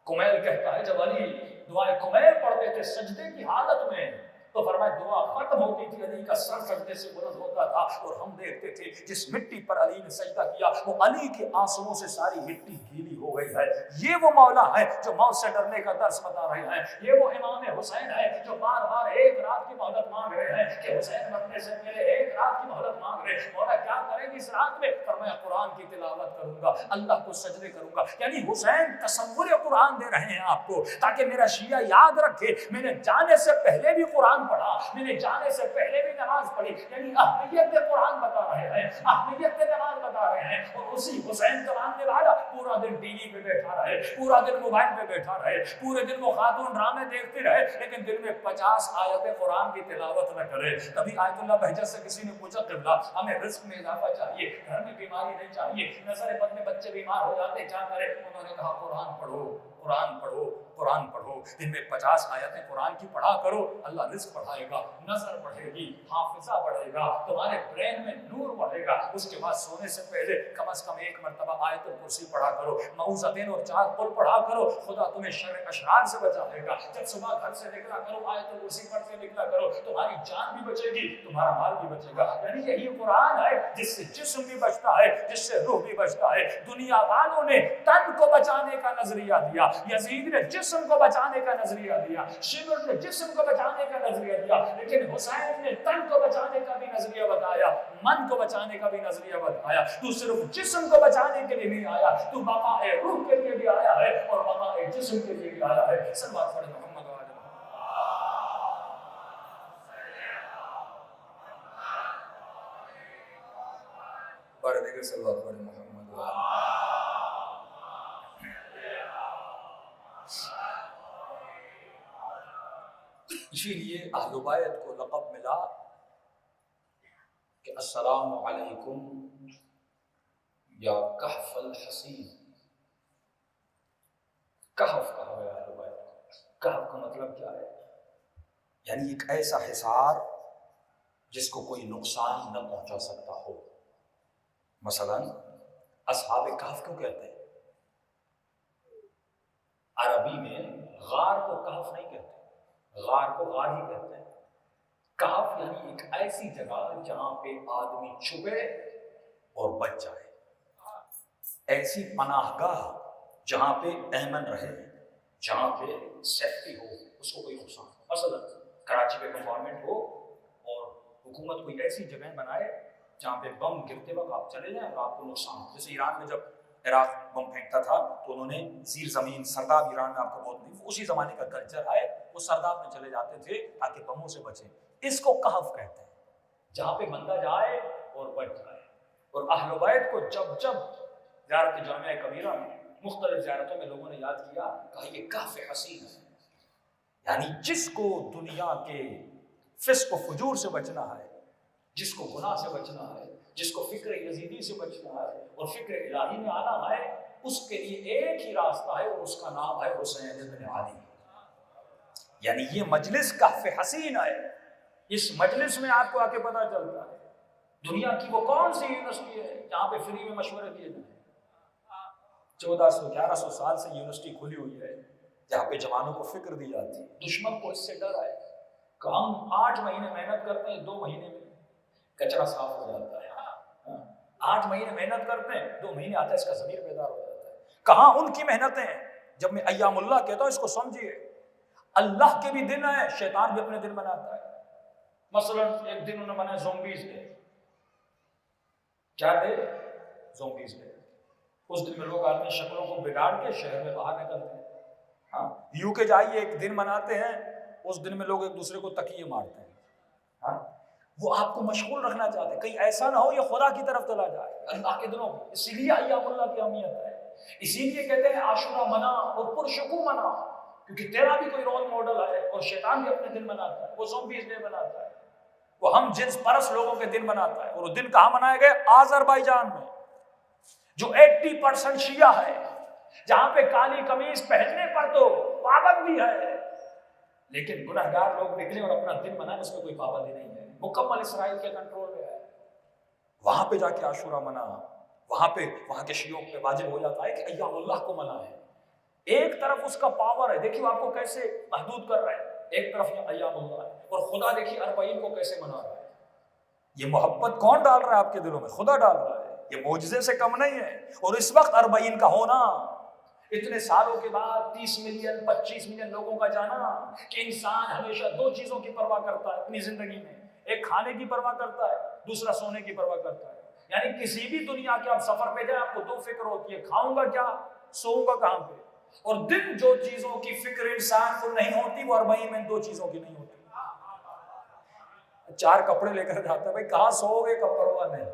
کمیل کہتا ہے جب علی دعائے کمیل پڑھتے تھے سجدے کی حالت میں تو فرمایا دعا ختم ہوتی تھی، علی کا سر سجدے سے بلند ہوتا تھا اور ہم دیکھتے تھے جس مٹی پر علی نے سجدہ کیا وہ علی کے آنسوؤں سے ساری مٹی گیلی ہو گئی ہے. یہ وہ مولا ہے جو موت سے ڈرنے کا درس بتا رہے ہیں. یہ وہ امام حسین ہے جو بار بار ایک رات کی مہلت مانگ رہے ہیں کہ حسین مرنے سے پہلے ایک رات کی مہلت مانگ رہے ہیں. مولا کیا کریں گے اس رات میں؟ فرمایا قرآن کی تلاوت کروں گا، اللہ کو سجدے کروں گا. یعنی حسین تصور قرآن دے رہے ہیں آپ کو تاکہ میرا شیعہ یاد رکھے میں نے جانے سے پہلے بھی قرآن پڑھا، میں نے جانے سے پہلے بھی نماز پڑھی. یعنی اہمیت قرآن بتا رہے ہیں، اہمیت نماز بتا رہے ہیں. اور اسی حسین کا ماننے والا پورا دن ٹی وی پہ بیٹھا رہے، پورا دن موبائل پہ بیٹھا رہے، پورے دن وہ خاتون ڈرامے دیکھتے رہے، لیکن دن میں 50 آیتیں قرآن کی تلاوت نہ کرے. کبھی آیت اللہ بہجت سے کسی نے پوچھا قبلہ ہمیں رزق میں اضافہ چاہیے، گھر میں بیماری نہیں چاہیے، نظر بد میں بچے بیمار ہو جاتے کیا کرے؟ انہوں نے کہا قرآن پڑھو، قرآن پڑھو، قرآن پڑھو. دن میں 50 آیتیں قرآن کی پڑھا کرو، اللہ رزق بڑھائے گا، نظر بڑھے گی، حافظہ بڑھے گا، تمہارے برین میں نور بڑھے گا. اس کے بعد سونے سے پہلے کم از کم ایک مرتبہ آیت الکرسی پڑھا کرو، معوذتین اور 4 قل پڑھا کرو، خدا تمہیں شر اشرار سے بچائے گا. جب صبح گھر سے نکلا کرو آیت الکرسی پڑھ کے نکلا کرو، تمہاری جان بھی بچے گی، تمہارا مال بھی بچے گا. یعنی یہی قرآن ہے جس سے جسم بھی بچتا ہے، جس سے روح بھی بچتا ہے. دنیا والوں نے تن کو بچانے کا نظریہ دیا، یزید نے جسم کو بچانے کا نظریہ دیا، شمر نے جسم کو بچانے کا نظریہ دیا، لیکن حسین نے تن کو بچانے کا بھی نظریہ بتایا، من کو بچانے کا بھی نظریہ بتایا. تو صرف جسم کو بچانے کے لیے نہیں آیا، تو بقائے روح کے لیے بھی آیا ہے اور بقائے جسم کے لیے بھی آیا ہے. صلوات پڑھیں محمد و آل محمد. بڑے دیکھے صلوات پڑھیں محمد و آل محمد. اسی لیے اہل بیت کو لقب ملا کہ السلام علیکم یا کہف الحسین. کہف کہا گیا اہل بیت کو. کہف کا مطلب کیا ہے؟ یعنی ایک ایسا حصار جس کو کوئی نقصان نہ پہنچا سکتا ہو. مثلا اصحاب کہف کیوں کہتے ہیں؟ عربی میں غار کو کہف نہیں کہتے، غار کو غار ہی کہتے ہیں. کہف یعنی ایک ایسی جگہ جہاں پہ آدمی چھپے اور بچ جائے، ایسی پناہ گاہ جہاں پہ امن رہے، جہاں پہ سیفٹی ہو، اس کو کوئی نقصان. مثلا کراچی میں کنفائنمنٹ ہو اور حکومت کوئی ایسی جگہ بنائے جہاں پہ بم گرتے وقت آپ چلے جائیں اور آپ کو نقصان ہو. جیسے ایران میں جب عراق بم پھینکتا تھا تو انہوں نے زیر زمین سرداب، ایران میں آپ کو بہت نہیں، اسی زمانے کا کلچر ہے، وہ سرداب میں چلے جاتے تھے تاکہ بموں سے بچیں. اس کو کہف کہتے ہیں جہاں پہ بندہ جائے اور بچ جائے. اور اہل بیت کو جب زیارت جامعہ کبیرہ میں مختلف زیارتوں میں لوگوں نے یاد کیا، کہا یہ کہف حسین ہے، یعنی جس کو دنیا کے فسق و فجور سے بچنا ہے، جس کو گناہ سے بچنا ہے، جس کو فکر یزیدی سے بچنا ہے اور فکر الہی میں آنا ہے، اس کے لیے ایک ہی راستہ ہے اور اس کا نام ہے حسین ابن علی۔ یعنی یہ مجلس کہف حسین ہے، اس مجلس میں آپ کو آ کے پتہ چلتا ہے دنیا کی وہ کون سی یونیورسٹی ہے جہاں پہ فری میں مشورے دیے جائیں۔ 1400-1100 سال سے یونیورسٹی کھلی ہوئی ہے جہاں پہ جوانوں کو فکر دی جاتی ہے۔ دشمن کو اس سے ڈر ہے کہ ہم 8 مہینے محنت کرتے ہیں، 2 مہینے میں کچرا صاف ہو جاتا ہے، 8 مہینے محنت کرتے ہیں، 2 مہینے آتا ہے اس کا ضمیر بیدار ہو جاتا ہے۔ کہاں ان کی محنتیں ہیں؟ جب میں ایام اللہ کہتا ہوں اس کو سمجھیے، اللہ کے بھی دن ہے، شیطان بھی اپنے دن بناتا ہے۔ مثلا ایک دن انہوں نے بنایا زومبیز ڈے۔ کیا ڈے؟ Zombies day. اس دن میں لوگ اپنی شکلوں کو بگاڑ کے شہر میں باہر نکلتے ہیں۔ ہاں، یو کے جائیے ایک دن مناتے ہیں، اس دن میں لوگ ایک دوسرے کو تکیے مارتے ہیں۔ ہاں، وہ آپ کو مشغول رکھنا چاہتے ہیں، کہیں ایسا نہ ہو یہ خدا کی طرف چلا جائے اللہ کے دنوں میں۔ اسی لیے ایام اللہ کی اہمیت ہے، اسی لیے کہتے ہیں عاشورہ منا اور پرشکو منا، کیونکہ تیرا بھی کوئی رول ماڈل ہے اور شیطان بھی اپنے دن مناتا ہے، وہ زومبیز ڈے مناتا ہے، وہ ہم جنس پرست لوگوں کے دن مناتا ہے۔ اور وہ دن کہاں منائے گئے؟ آذربائیجان میں، جو 80% شیعہ ہے، جہاں پہ کالی قمیض پہننے پر تو پابندی ہے، لیکن گنہگار لوگ نکلے اور اپنا دن منائے، اس میں کوئی پابندی نہیں ہے، مکمل اسرائیل کے کنٹرول میں ہے۔ وہاں پہ جا کے عاشورہ منا، وہاں کے شیعوں پہ واجب ہو جاتا ہے کہ ایام اللہ کو منائیں۔ ایک طرف اس کا پاور ہے، دیکھیے آپ کو کیسے محدود کر رہا ہے، ایک طرف یہ ایام اللہ ہے، اور خدا دیکھیے 40 کو کیسے منا رہا ہے۔ یہ محبت کون ڈال رہا ہے آپ کے دلوں میں؟ خدا ڈال رہا ہے، یہ معجزے سے کم نہیں ہے۔ اور اس وقت 40 کا ہونا، اتنے سالوں کے بعد 30 ملین 25 ملین لوگوں کا جانا، کہ انسان ہمیشہ 2 چیزوں کی پرواہ کرتا ہے اپنی زندگی میں، ایک کھانے کی پرواہ کرتا ہے، دوسرا سونے کی پرواہ کرتا ہے۔ یعنی کسی بھی دنیا کے آپ سفر پہ جائیں آپ کو 2 فکر ہوتی ہے، کھاؤں گا کیا، سوؤں گا کہاں پہ۔ اور دن جو چیزوں کی فکر انسان کو نہیں ہوتی وہ 40 میں 2 چیزوں کی نہیں ہوتی۔ 4 کپڑے لے کر جاتا ہے، بھائی کہاں سوؤ گے کا پرواہ نہیں،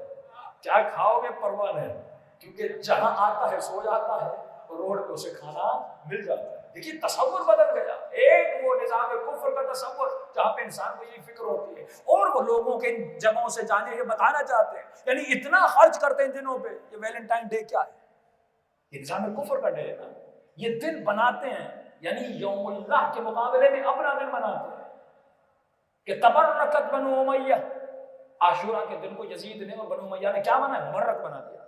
کیا کھاؤ گے پرواہ نہیں، کیونکہ جہاں آتا ہے سو جاتا ہے اور روڈ پہ اسے کھانا مل جاتا ہے۔ دیکھیے تصور بدل گیا، ایک وہ نظام کفر کا تصور جہاں پہ انسان کو یہ فکر ہوتی ہے، اور وہ لوگوں کے ان جگہوں سے جانے کے بتانا چاہتے ہیں، یعنی اتنا خرچ کرتے ہیں دنوں پہ۔ یہ ویلنٹائن ڈے کیا ہے؟ یہ نظام کفر کا ڈے ہے نا۔ یہ دن بناتے ہیں، یعنی یوم اللہ کے مقابلے میں اپنا دن بناتے ہیں، کہ تبرکت بنو امیہ، عاشورہ کے دن کو یزید نے اور بنو امیہ نے کیا بنایا؟ مبرک بنا دیا۔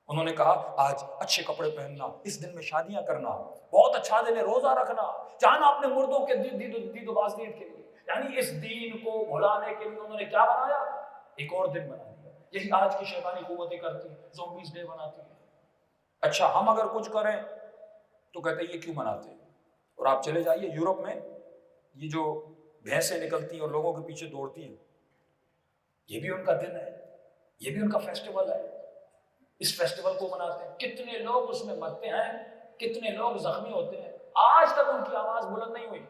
انہوں نے کہا آج اچھے کپڑے پہننا، اس دن میں شادیاں کرنا، بہت اچھا دن ہے، روزہ رکھنا، جانا اپنے مردوں کے دید و بازدید کے لیے، یعنی اس دین کو بھلانے کے لیے انہوں نے کیا بنایا؟ ایک اور دن بنا دیا۔ یہی آج کی شیطانی قوتیں کرتی ہیں، زومبیز ڈے بناتی ہیں۔ اچھا ہم اگر کچھ کریں تو کہتے ہیں یہ کیوں مناتے ہیں؟ اور آپ چلے جائیے یورپ میں، یہ جو بھینسیں نکلتی ہیں اور لوگوں کے پیچھے دوڑتی ہیں، یہ بھی ان کا دن ہے، یہ بھی ان کا فیسٹیول ہے۔ اس فیسٹیول کو مناتے ہیں، کتنے لوگ اس میں مرتے ہیں، کتنے لوگ زخمی ہوتے ہیں، آج تک ان کی آواز بلند نہیں ہوئی۔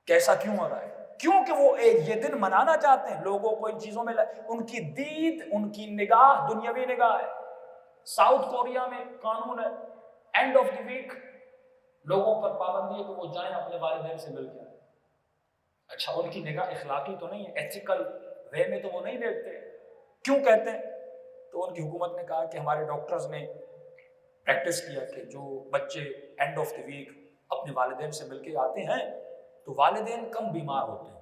کیسا کیوں ہو رہا ہے؟ کیونکہ وہ یہ دن منانا چاہتے ہیں، لوگوں کو ان چیزوں میں ان کی دید، ان کی نگاہ دنیاوی نگاہ ہے۔ ساؤتھ کوریا میں قانون ہے، اینڈ آف دی ویک لوگوں پر پابندی ہے کہ وہ جائیں اپنے والدین سے مل کے آئیں۔ اچھا ان کی نگاہ اخلاقی تو نہیں ہے، ایتھیکل وے میں تو وہ نہیں دیکھتے۔ کیوں کہتے ہیں؟ تو ان کی حکومت نے کہا کہ ہمارے ڈاکٹرز نے پریکٹس کیا کہ جو بچے اینڈ آف دی ویک اپنے والدین سے مل کے آتے ہیں تو والدین کم بیمار ہوتے ہیں،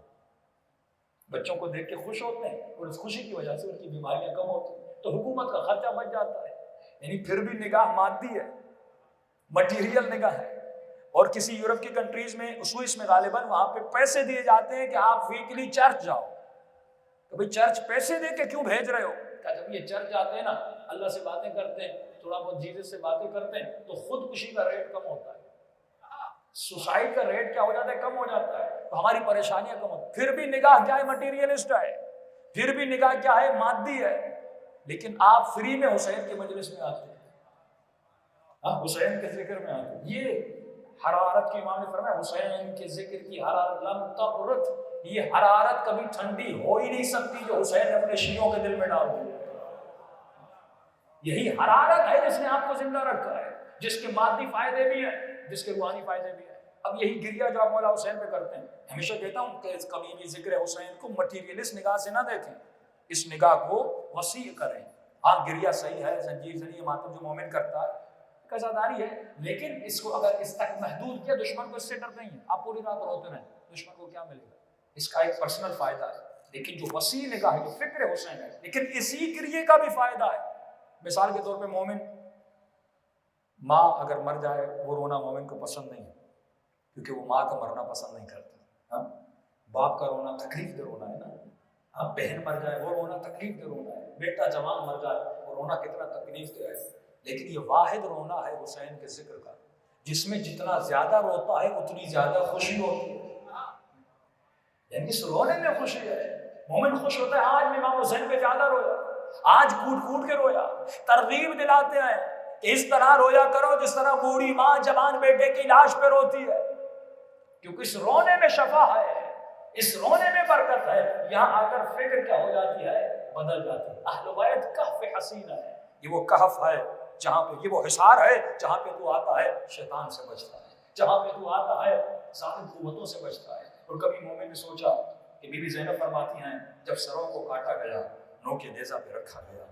بچوں کو دیکھ کے خوش ہوتے ہیں، اور اس خوشی کی وجہ سے ان کی بیماریاں کم ہوتی ہیں، تو حکومت کا خرچہ بچ جاتا ہے۔ یعنی پھر بھی نگاہ مادی ہے، مٹیریل نگاہ ہے۔ اور کسی یورپ کی کنٹریز میں، سوئس میں غالباً، وہاں پہ پیسے دیے جاتے ہیں کہ آپ ویکلی چرچ جاؤ۔ تو بھئی چرچ پیسے دے کے کیوں بھیج رہے ہو؟ کہ جب یہ چرچ جاتے ہیں نا، اللہ سے باتیں کرتے ہیں، تھوڑا بہت جیزس سے باتیں کرتے ہیں، تو خودکشی کا ریٹ کم ہوتا ہے، سوسائڈ کا ریٹ کیا ہو جاتا ہے؟ کم ہو جاتا ہے، تو ہماری پریشانیاں کم ہوتی ہیں۔ پھر بھی نگاہ کیا ہے؟ مٹیریلسٹ ہے، پھر بھی نگاہ کیا ہے؟ مادی ہے۔ لیکن آپ فری میں حسین کے مجلس میں آتے ہیں، حسین کے ذکر میں آتے ہیں۔ یہ حرارت کی امام نے فرمایا حسین کے ذکر کی حرارت لم تبرد، یہ حرارت کبھی ٹھنڈی ہو ہی نہیں سکتی جو حسین نے اپنے شیعوں کے دل میں ڈال دی۔ یہی حرارت ہے جس نے آپ کو زندہ رکھا ہے، جس کے مادی فائدے بھی ہیں، جس کے روحانی فائدے بھی ہیں۔ اب یہی گریہ جو آپ مولا حسین پہ کرتے ہیں، ہمیشہ کہتا ہوں کہ کبھی بھی ذکر حسین کو مٹیریلسٹ نگاہ سے نہ دیکھیں، اس نگاہ کو وسیع کریں۔ ہاں گریہ صحیح ہے، زنجیر زنی ماتم جو مومن کرتا ہے قضاداری ہے، لیکن اس کو اگر اس تک محدود کیا، دشمن کو اس سے ڈر نہیں ہے۔ آپ پوری رات روتے رہیں، دشمن کو کیا ملے گا؟ اس کا ایک پرسنل فائدہ ہے، لیکن جو وسیع نگاہ ہے، جو فکر حسین ہے، لیکن اسی گریے کا بھی فائدہ ہے۔ مثال کے طور پہ مومن ماں اگر مر جائے، وہ رونا مومن کو پسند نہیں ہے، کیونکہ وہ ماں کا مرنا پسند نہیں کرتا۔ ہاں باپ کا رونا تکلیف دہ رونا ہے نا، ہاں بہن مر جائے وہ رونا تکلیف دہ رونا ہے، بیٹا جوان مر جائے وہ رونا کتنا تکلیف دہ ہے، لیکن یہ واحد رونا ہے حسین کے ذکر کا، جس میں جتنا زیادہ روتا ہے اتنی زیادہ خوشی ہوتی ہے، یعنی اس رونے میں خوشی ہے۔ مومن خوش ہوتا ہے، آج میں امام حسین پہ زیادہ رویا، آج کوٹ کوٹ کے رویا، ترغیب دلاتے ہیں کہ اس طرح رویا کرو جس طرح بوڑھی ماں جوان بیٹے کی لاش پہ روتی ہے، کیونکہ اس رونے میں شفا ہے، اس رونے میں برکت ہے۔ یہاں آ کر فکر کیا ہو جاتی ہے، بدل جاتی ہے۔ اہل بیت کہف حسینہ ہے، یہ وہ کہف ہے جہاں پہ، یہ وہ حصار ہے جہاں پہ تو آتا ہے شیطان سے بچتا ہے، جہاں پہ تو آتا ہے ظالم قوتوں سے بچتا ہے۔ اور کبھی مومن نے سوچا کہ بی بی زینب فرماتی ہیں جب سروں کو کاٹا گیا، نوک نیزہ پہ رکھا گیا،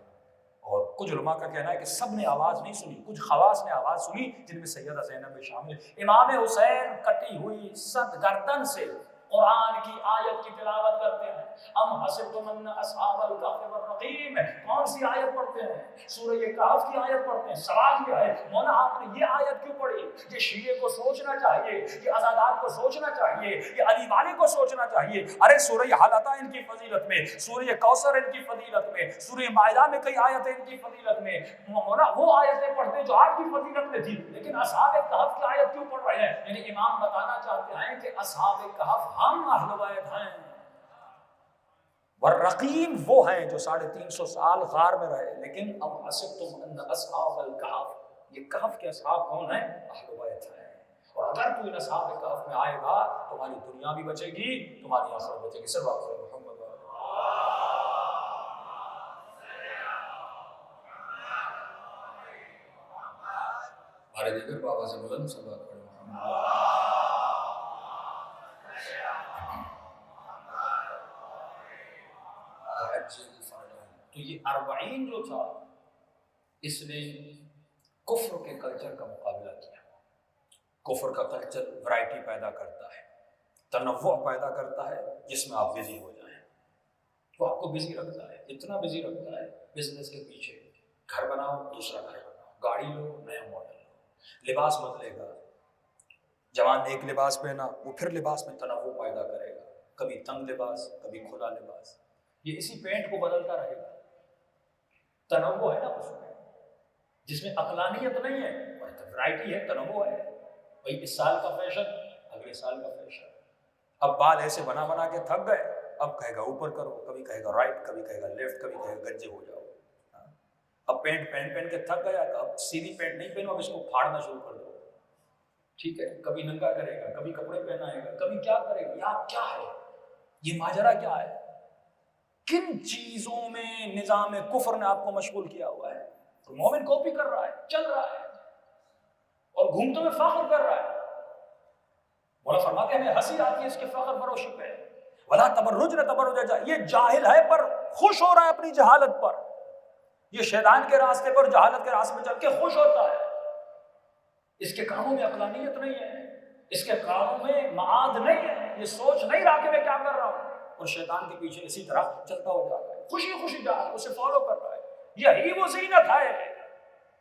اور کچھ علماء کا کہنا ہے کہ سب نے آواز نہیں سنی، کچھ خواص نے آواز سنی جن میں سیدہ زینب بھی شامل۔ امام حسین کٹی ہوئی صد گردن سے قرآن کی آیت کی تلاوت کرتے ہیں۔ ام حسبتم ان اصحاب الکہف والرقیم، کون سی آیت پڑھتے ہیں؟ سورہ کہف کی آیت پڑھتے ہیں۔ سوال یہ ہے مولا آپ نے یہ آیت کیوں پڑھی؟ یہ شیعہ کو سوچنا چاہیے، یہ عزادات کو سوچنا چاہیے، یہ علی والے کو سوچنا چاہیے۔ ارے سورہ حلقہ ان کی فضیلت میں، سورہ کوثر ان کی فضیلت میں، سورہ مائدہ میں کئی آیتیں ان کی فضیلت میں، مولا وہ آیتیں پڑھتے جو آپ کی فضیلت میں تھی، لیکن اصحاب کہف کی آیت کیوں پڑھ رہے ہیں؟ یعنی امام بتانا چاہتے ہیں کہ اصحاب کہف ہم اہل بیت ہیں، والرقیم وہ ہیں جو 350 سال غار میں رہے۔ لیکن ام حسبتم ان اصحاب الکہف، یہ کہف کے اصحاب کون ہیں؟ اہل بیت ہیں۔ اور اگر تو ان اصحاب کہف میں آئے گا، تمہاری دنیا بھی بچے گی، تمہاری آخرت بچے گی۔ صلی اللہ علیہ وسلم۔ ہمارے دیگر بابا سے بلند صلی اللہ علیہ وسلم۔ تو یہ 40 جو تھا، اس نے کفر کے کلچر کا مقابلہ کیا۔ کفر کا کلچر ورائٹی پیدا کرتا ہے، تنوع پیدا کرتا ہے، جس میں آپ بزی ہو جائیں، وہ آپ کو بزی رکھتا ہے، اتنا بزی رکھتا ہے بزنس کے پیچھے، گھر بناؤ دوسرا گھر بناؤ، گاڑی لو نیا ماڈل لو، لباس بدلے گا، جوان نے ایک لباس پہنا وہ پھر لباس میں تنوع پیدا کرے گا، کبھی تنگ لباس کبھی کھلا لباس، یہ اسی پینٹ کو بدلتا رہے گا۔ تنوع ہے نا اس میں، جس میں عقلانیت نہیں ہے، ورائٹی ہے، تنوع ہے۔ بھائی اس سال کا فیشن اگلے سال کا فیشن، اب بال ایسے بنا بنا کے تھک گئے، اب کہے گا اوپر کرو، کبھی کہے گا رائٹ، کبھی کہے گا لیفٹ، کبھی کہے گا گنجے ہو جاؤ۔ اب پینٹ پہن پہن کے تھک گیا، اب سیدھی پینٹ نہیں پہنو، اب اس کو پھاڑنا شروع کر دو، ٹھیک ہے؟ کبھی ننگا کرے گا، کبھی کپڑے پہنائے گا، کبھی کیا کرے گا، یار کیا ہے یہ ماجرا، کیا ہے؟ کن چیزوں میں نظام کفر نے آپ کو مشغول کیا ہوا ہے؟ تو مومن کاپی کر رہا ہے، چل رہا ہے، اور گھومتوں میں فخر کر رہا ہے۔ مولا فرماتے ہیں ہمیں ہنسی آتی ہے اس کے فخر فروشی پہ۔ ولا تبرجن تبرج، یہ جاہل ہے پر خوش ہو رہا ہے اپنی جہالت پر، یہ شیطان کے راستے پر جہالت کے راستے پر چل کے خوش ہوتا ہے۔ اس کے کاموں میں عقلانیت نہیں ہے، اس کے کاموں میں معاد نہیں ہے، یہ سوچ نہیں رہا کہ میں کیا کر رہا ہوں، اور شیطان کے پیچھے اسی طرح چلتا ہو جا رہا ہے، خوشی خوشی جا رہا ہے، اسے فالو کر رہا ہے۔ یہی وہ زینت ہے،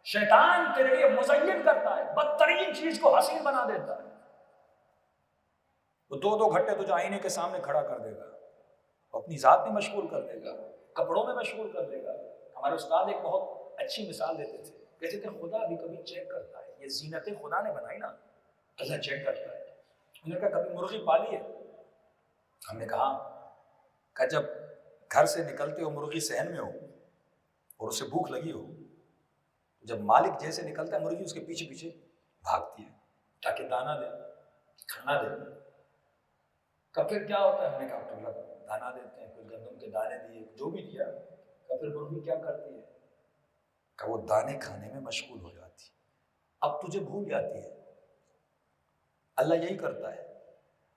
شیطان تیرے لیے مزین کرتا ہے، بدترین چیز کو حسین بنا دیتا ہے۔ وہ 2 گھنٹے تجھے آئینے کے سامنے کھڑا کر دے گا، اپنی ذات میں مشغول کر دے گا، کپڑوں میں مشغول کر دے گا۔ ہمارے استاد ایک بہت اچھی مثال دیتے تھے، کہتے تھے خدا بھی کبھی چیک کرتا ہے، یہ زینتیں خدا نے بنائی نا، اللہ چیک کرتا ہے۔ انہوں نے کہا کبھی مرغی پالی ہے؟ ہم نے کہا کہ جب گھر سے نکلتے ہو مرغی صحن میں ہو اور اسے بھوک لگی ہو، جب مالک جیسے نکلتا ہے مرغی اس کے پیچھے پیچھے بھاگتی ہے تاکہ دانا دے، کھانا دے۔ کب پھر کیا ہوتا ہے؟ ہم نے کہا تو دانا دیتے ہیں، کچھ گندم کے دانے دیے، جو بھی دیا، کب پھر مرغی کیا کرتی ہے؟ کہ وہ دانے کھانے میں مشغول ہو جاتی، اب تجھے بھول جاتی ہے۔ اللہ یہی کرتا ہے،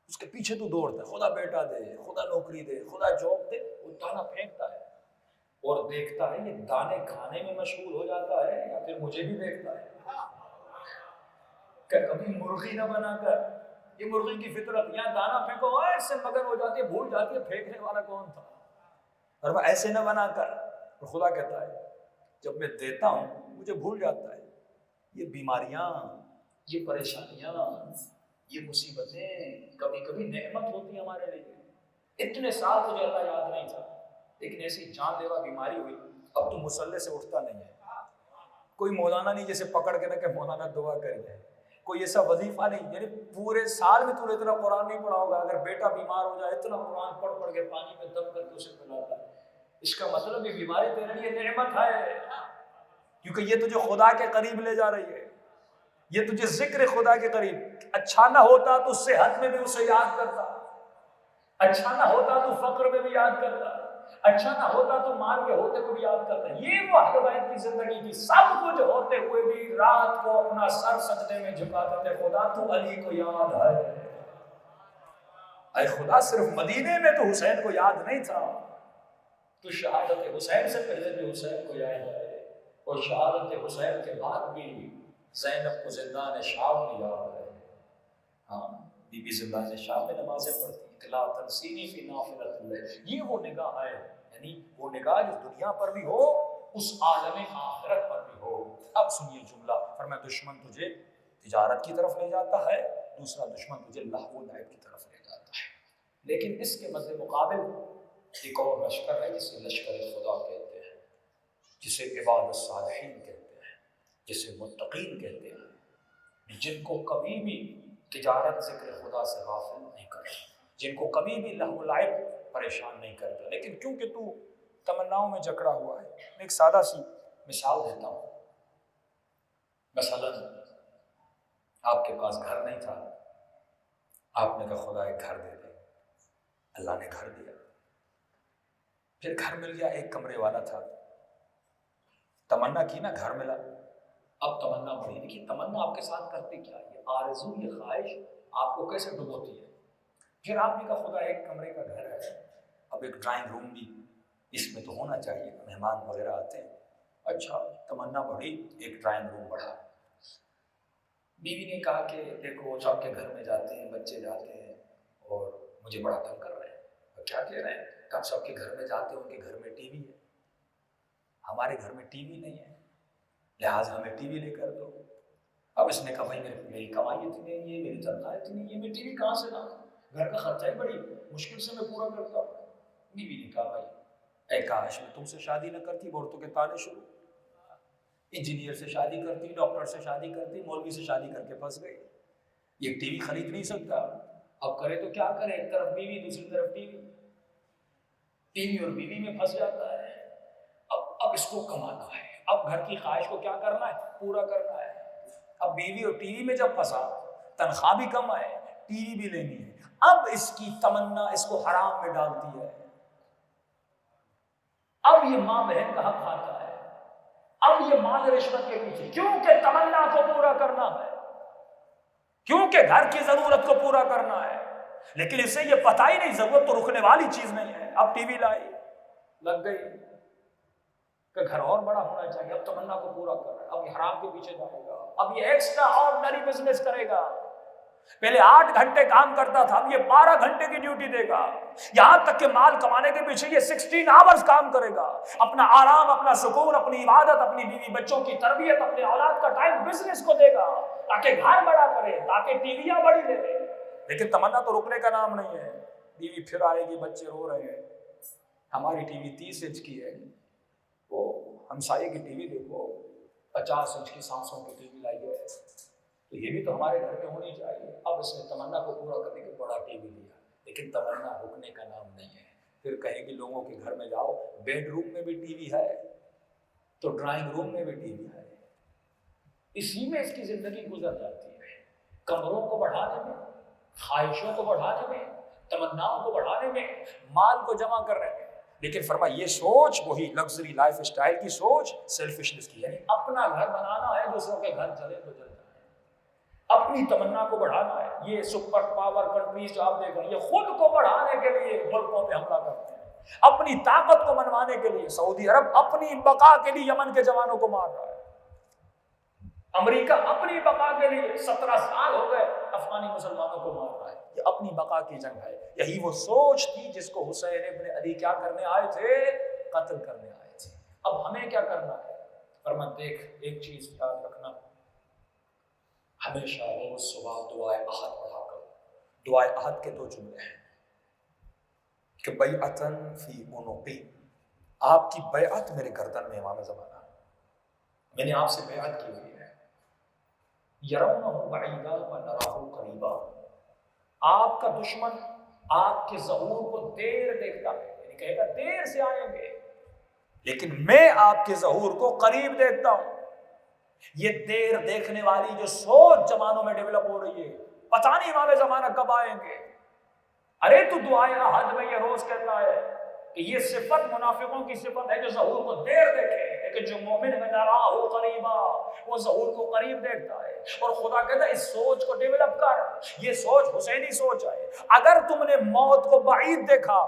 اس کے پیچھے تو دوڑتا ہے، خدا بیٹا دے، خدا نوکری دے، خدا جاب دے، وہ دانا پھینکتا ہے اور دیکھتا ہے یہ دانے کھانے میں مشغول ہو جاتا ہے یا پھر مجھے بھی دیکھتا ہے کہ کبھی مرغی نہ بنا کر، یہ مرغی کی فطرت، یہاں دانا پھینکو ایسے مگن ہو جاتی ہے، بھول جاتی ہے پھینکنے والا کون تھا، اور وہ ایسے نہ بنا کر، اور خدا کہتا ہے جب میں دیتا ہوں مجھے بھول جاتا ہے۔ یہ بیماریاں، یہ پریشانیاں، یہ مصیبتیں کبھی کبھی نعمت ہوتی ہیں ہمارے لیے۔ اتنے سال تجھے اللہ یاد نہیں تھا، لیکن ایسی جان لیوا بیماری ہوئی، اب تو مصلے سے اٹھتا نہیں ہے، کوئی مولانا نہیں جیسے پکڑ کے نہ کہ مولانا دعا کریے، کوئی ایسا وظیفہ نہیں، یعنی پورے سال میں تو نے اتنا قرآن نہیں پڑھا ہوگا، اگر بیٹا بیمار ہو جائے اتنا قرآن پڑھ پڑھ کے پانی میں دم کر کے اسے پلاتا ہے۔ اس کا مطلب یہ بیماری تیرے لیے نعمت ہے، کیونکہ یہ تجھے خدا کے قریب لے جا رہی ہے، یہ تجھے ذکر خدا کے قریب۔ اچھا نہ ہوتا تو صحت میں بھی اسے یاد کرتا، اچھا نہ ہوتا تو فقر میں بھی یاد کرتا، اچھا نہ ہوتا تو مال کے ہوتے کو بھی یاد کرتا۔ یہ وہ اہل بیت کی زندگی تھی، سب کچھ ہوتے ہوئے بھی رات کو اپنا سر سجدے میں جھکاتے تھے، خدا تو علی کو یاد ہے۔ اے خدا، صرف مدینے میں تو حسین کو یاد نہیں تھا، تو شہادت حسین سے پہلے بھی حسین کو یاد ہے، اور شہادت حسین کے بعد بھی زینب کو زندان شام میں یاد ہے۔ ہاں، بی بی زندان شام میں نمازیں پڑھتی، لا تنسینی فی نافلۃ اللیل۔ یہ وہ نگاہ ہے، یعنی وہ نگاہ جو دنیا پر بھی ہو، اس عالم آخرت پر بھی ہو۔ اب سنیے جملہ، فرمایا دشمن تجھے تجارت کی طرف لے جاتا ہے، دوسرا دشمن تجھے لہو و لعب کی طرف لے جاتا ہے، لیکن اس کے مد مقابل ایک اور لشکر ہے جسے لشکر خدا کہتے ہیں، جسے عباد الصالحین کہتے ہیں، جسے متقین کہتے ہیں، جن کو کبھی بھی تجارت ذکر خدا سے غافل نہیں کرتی، جن کو کبھی بھی لہو و لعب پریشان نہیں کرتا۔ لیکن کیونکہ تو تمناؤں میں جکڑا ہوا ہے، میں ایک سادہ سی مثال دیتا ہوں۔ مثلا آپ کے پاس گھر نہیں تھا، آپ نے کہا خدا ایک گھر دے دے، اللہ نے گھر دیا، پھر گھر مل گیا، ایک کمرے والا تھا، تمنا کی نا، گھر ملا، اب تمنا بڑھی۔ دیکھیے تمنا آپ کے ساتھ کرتے کیا، یہ آرزو، یہ خواہش آپ کو کیسے ڈبوتی ہے۔ پھر آپ نے کہا خدا ایک کمرے کا گھر ہے، اب ایک ڈرائنگ روم بھی اس میں تو ہونا چاہیے، مہمان وغیرہ آتے ہیں۔ اچھا، تمنا بڑھی، ایک ڈرائنگ روم بڑھا۔ بیوی نے کہا کہ دیکھو سب کے گھر میں جاتے ہیں، بچے جاتے ہیں اور مجھے بڑا تنگ کر رہے ہیں۔ کیا کہہ رہے ہیں؟ کہ سب کے گھر میں جاتے ہیں، ان کے گھر میں ٹی وی ہے، ہمارے گھر میں ٹی وی نہیں ہے، لہٰذا ہمیں ٹی وی لے کر دو۔ اب اس نے کہا بھائی میری کمائی اتنی نہیں ہے، میری تنخواہ اتنی نہیں ہے، میں ٹی وی کہاں سے لاؤں، گھر کا خرچہ ہی بڑی مشکل سے میں پورا کرتا ہوں۔ بیوی نے کہا بھائی اے کاش میں تم سے شادی نہ کرتی، عورتوں کے تانے شروع، انجینئر سے شادی کرتی، ڈاکٹر سے شادی کرتی، مولوی سے شادی کر کے پھنس گئی، یہ ٹی وی خرید نہیں سکتا، اب کرے تو کیا کرے، ایک طرف بیوی دوسری طرف ٹی وی اور بیوی میں پھنس جاتا ہے۔ اب اس کو کمانا ہے، اب گھر کی خواہش کو کیا کرنا ہے، پورا کرنا ہے۔ اب بیوی اور ٹی وی میں جب پھنسا، تنخواہ بھی کم آئے، ٹی وی بھی لینی ہے، اب اس کی تمنا اس کو حرام میں ڈالتی ہے۔ اب یہ ماں بہن کا حق کھاتا ہے، اب یہ مال رشوت کے پیچھے، کیونکہ تمنا کو پورا کرنا ہے، کیونکہ گھر کی ضرورت کو پورا کرنا ہے، لیکن اسے یہ پتہ ہی نہیں ضرورت تو رکنے والی چیز نہیں ہے۔ اب ٹی وی لائی، لگ گئی کہ گھر اور بڑا ہونا چاہیے، اب تمنا کو پورا کر رہا ہے، اب یہ حرام کے پیچھے جائے گا، اب یہ ایکسٹرا آرڈنری بزنس کرے گا، پہلے 8 گھنٹے کام کرتا تھا، اب یہ 12 گھنٹے کی ڈیوٹی دے گا، یہاں تک کہ مال کمانے کے پیچھے یہ 16 آورز کام کرے گا، اپنا آرام، اپنا سکون، اپنی عبادت، اپنی بیوی بچوں کی تربیت، اپنے اولاد کا ٹائم بزنس کو دے گا تاکہ گھر بڑا کرے، تاکہ ٹیویاں بڑی لے۔ لیکن تمنا تو رکنے کا نام نہیں ہے، بیوی پھر آئے گی، بچے رو رہے ہیں، ہماری ٹی وی 30 انچ کی ہے، وہ ہمسائے کی ٹی وی دیکھو 50 انچ کی سامسنگ کی ٹی وی لائی ہے، تو یہ بھی تو ہمارے گھر میں ہونی چاہیے۔ اب اس نے تمنا کو پورا کرنے کے بڑا ٹی وی لیا، لیکن تمنا رکنے کا نام نہیں ہے۔ پھر کہے گی لوگوں کے گھر میں جاؤ، بیڈ روم میں بھی ٹی وی ہے تو ڈرائنگ روم میں بھی ٹی وی ہے، اسی میں اس کی زندگی گزر جاتی ہے، کمروں کو بڑھانے میں، خواہشوں کو بڑھانے میں، تمناؤں کو بڑھانے میں، مال کو جمع کرنے میں۔ لیکن فرمایا یہ سوچ وہی لگژری لائف اسٹائل کی سوچ سیلفشنس کی، یعنی اپنا گھر بنانا ہے، دوسروں کے گھر چلے تو چل جائیں، اپنی تمنا کو بڑھانا ہے۔ یہ سپر پاور کنٹریز جو آپ دیکھ رہے ہیں یہ خود کو بڑھانے کے لیے ملکوں پہ حملہ کرتے ہیں، اپنی طاقت کو منوانے کے لیے۔ سعودی عرب اپنی بقا کے لیے یمن کے جوانوں کو مار رہا ہے، امریکہ اپنی بقا کے لیے 17 سال ہو گئے افغانی مسلمانوں کو مار رہا ہے۔ یہ اپنی بقا کی جنگ ہے۔ یہی وہ سوچ تھی جس کو حسین ابن علی کیا کرنے آئے تھے؟ قتل کرنے آئے تھے۔ اب ہمیں کیا کرنا ہے؟ فرمان دیکھ ایک چیز یاد رکھنا، ہمیشہ روز صبح دعائے احد پڑھا کرو۔ دعائے احد کے 2 جملے ہیں کہ بیعتن فی عنقی، آپ کی بیعت میرے گردن میں امام زمانہ، میں نے آپ سے بیعت کی ہوئی ہے۔ یرونہ بعیدا ونراہ قریبا، آپ کا دشمن آپ کے ظہور کو دیر دیکھتا ہے، یعنی کہے گا دیر سے آئیں گے، لیکن میں آپ کے ظہور کو قریب دیکھتا ہوں۔ یہ دیر دیکھنے والی جو سوچ زمانوں میں ڈیولپ ہو رہی ہے، پتہ نہیں امام زمانہ کب آئیں گے۔ ارے تو دعائے احد میں یہ روز کہتا ہے کہ یہ صفت منافقوں کی صفت ہے جو ظہور کو دیر دیکھے، لیکن جو مومن ہے نراہ قریبا، وہ ظہور کو قریب دیکھتا ہے۔ اور خدا کہتا ہے اس سوچ کو ڈیولپ کر، یہ سوچ حسینی سوچ ہے۔ اگر تم نے موت کو بعید دیکھا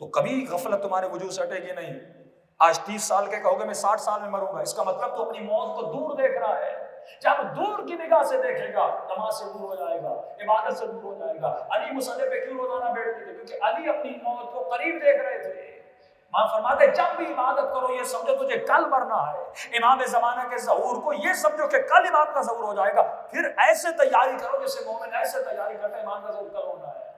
تو کبھی غفلت تمہارے وجود سے ہٹے گی نہیں۔ آج 30 سال کے کہو گے میں 60 سال میں مروں گا، اس کا مطلب تو اپنی موت کو دور دیکھ رہا ہے۔ جب دور کی نگاہ سے دیکھے گا نماز سے دور ہو جائے گا، عبادت سے دور ہو جائے گا۔ علی مصلی پہ کیوں روزانہ بیٹھتے تھے؟ کیونکہ علی اپنی موت کو قریب دیکھ رہے تھے۔ ماں فرماتے جب بھی عبادت کرو یہ سمجھو تجھے کل مرنا ہے۔ امام زمانہ کے ظہور کو یہ سمجھو کہ کل امام کا ظہور ہو جائے گا، پھر ایسے تیاری کرو جیسے مومن ایسے تیاری کرتا ہے امام کا ظہور کل ہونا ہے۔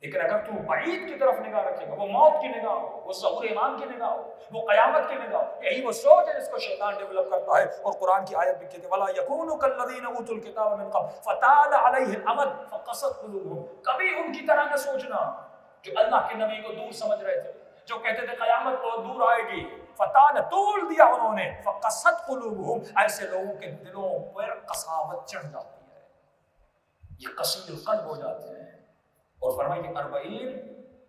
لیکن اگر تو بعید کی طرف نگاہ رکھے گا، وہ موت کی نگاہ ہو، وہ ظہور امام کی نگاہ ہو، وہ قیامت کی نگاہ ہو، یہی وہ سوچ ہے جس کو شیطان ڈیولپ کرتا ہے۔ اور قرآن کی آیت بھی کہتے ہیں وَلَا يَكُونُوا كَالَّذِينَ أُوتُوا الْكِتَابَ مِن قَبْلُ فَطَالَ عَلَيْهِمُ الْأَمَدُ فَقَسَتْ قُلُوبُهُم، کبھی ان کی طرح نہ سوچنا جو اللہ کے نبی کو دور سمجھ رہے تھے، جو کہتے تھے قیامت بہت دور آئے گی، فطال طول دیا انہوں نے، فقست قلوبہم، ایسے لوگوں کے دلوں پر قساوت چڑھ جاتی ہے، یہ قسی القلب ہو جاتے ہیں۔ اور فرمائے کہ 40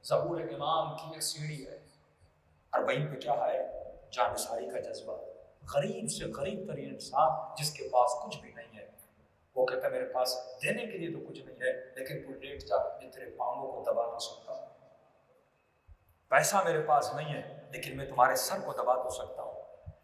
ظہور امام کی ایک سیڑھی ہے۔ 40 پہ کیا ہے؟ جانثاری کا جذبہ، غریب سے غریب ترین انسان جس کے پاس کچھ بھی نہیں ہے، وہ کہتا ہے میرے پاس دینے کے لیے تو کچھ نہیں ہے، لیکن تو لیٹ جا، میں تیرے پاؤں کو دبا تو سکتا ہوں۔ پیسہ میرے پاس نہیں ہے لیکن میں تمہارے سر کو دبا تو سکتا ہوں۔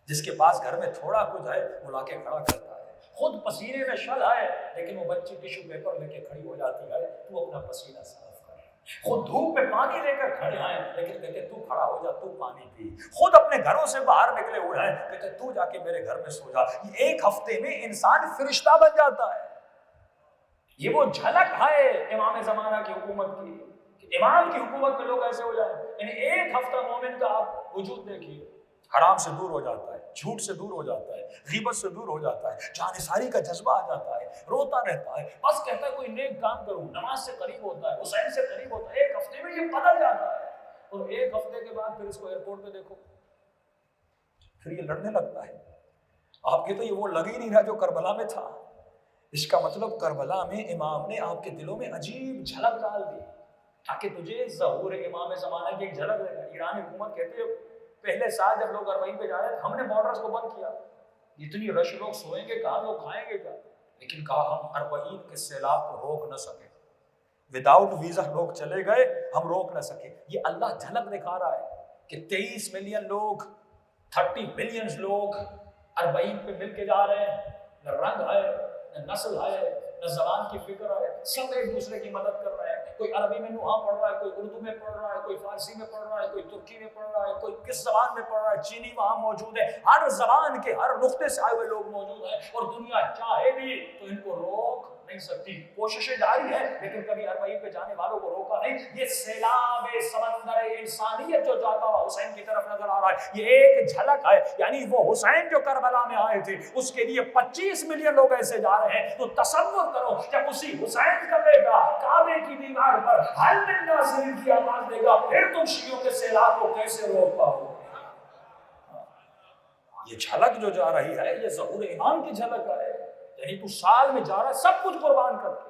جس کے پاس گھر میں تھوڑا کچھ ہے وہ لا کے کھڑا کرتا ہے، خود پسینے میں شل ہے لیکن وہ بچی ٹیشو پیپر لے کے کھڑی ہو جاتی ہے، تو اپنا پسینہ صاف کر۔ خود دھوپ میں پانی لے کر کھڑے ہیں لیکن کہتے تو کھڑا ہو جا، تو پانی پی۔ خود اپنے گھروں سے باہر نکلے ہوئے ہیں، کہتے تو جا کے میرے گھر میں سو جا۔ یہ ایک ہفتے میں انسان فرشتہ بن جاتا ہے۔ یہ وہ جھلک ہے امام زمانہ کی حکومت کی، کہ امام کی حکومت میں لوگ ایسے ہو جائیں۔ یعنی ایک ہفتہ مومن کا آپ وجود دیکھیے، حرام سے دور ہو جاتا ہے، جھوٹ سے دور ہو جاتا ہے، غیبت سے دور ہو جاتا ہے، جانثاری کا جذبہ آ جاتا ہے، روتا رہتا ہے، بس کہتا ہے کوئی نیک کام کروں، نماز سے قریب ہوتا ہے، حسین سے قریب ہوتا ہے۔ ایک ہفتے میں یہ بدل جاتا ہے، اور ایک ہفتے کے بعد پھر اس کو ایئرپورٹ پہ دیکھو، پھر یہ لڑنے لگتا ہے۔ آپ کہتے یہ وہ لگ ہی نہیں رہا جو کربلا میں تھا۔ اس کا مطلب کربلا میں امام نے آپ کے دلوں میں عجیب جھلک ڈال دی تاکہ تجھے ظہور امام زمانہ کی ایک جھلک دے گا۔ ایرانی حکومت کہتی ہے پہلے سال جب لوگ 40 پہ جا رہے تھے ہم نے بارڈرز کو بند کیا، اتنی رش، لوگ سوئیں گے کہاں، لوگ کھائیں گے کیا، لیکن کہا ہم 40 کے سیلاب کو روک نہ سکے، وداؤٹ ویزا لوگ چلے گئے، ہم روک نہ سکے۔ یہ اللہ جھلک دکھا رہا ہے کہ 23 ملین لوگ، 30 ملین لوگ 40 پہ مل کے جا رہے ہیں، نہ رنگ ہے، نہ نسل ہے، نہ زبان کی فکر ہے، سب ایک دوسرے کی مدد کر رہے ہیں۔ کوئی عربی میں نوحہ پڑھ رہا ہے، کوئی اردو میں پڑھ رہا ہے، کوئی فارسی میں پڑھ رہا ہے، کوئی ترکی میں پڑھ رہا ہے، کوئی کس زبان میں پڑھ رہا ہے، چینی وہاں موجود ہے، ہر زبان کے ہر نقطے سے آئے ہوئے لوگ موجود ہیں، اور دنیا چاہے بھی تو ان کو روک نہیں سکتی۔ کوششیں جاری ہیں لیکن کبھی 40 پہ جانے والوں کو روکا نہیں۔ یہ سیلاب سمندر انسانیت جو جاتا ہوا حسین کی طرف نظر آ رہا ہے، یہ ایک جھلک ہے، یعنی وہ حسین جو کربلا میں آئے تھے اس کے لیے 25 ملین لوگ ایسے جا رہے ہیں۔ تو تصور کرو جب اسی حسین کا بیٹا کعبے کی دیوار پر حل من ناصر کی آواز دے گا، پھر تم شیعوں کے سیلاب کو کیسے روک پاؤ گے؟ یہ جھلک جو جا رہی ہے یہ ظہور امام کی جھلک ہے، یعنی تو سال میں جا رہا ہے سب کچھ قربان کر کے،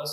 10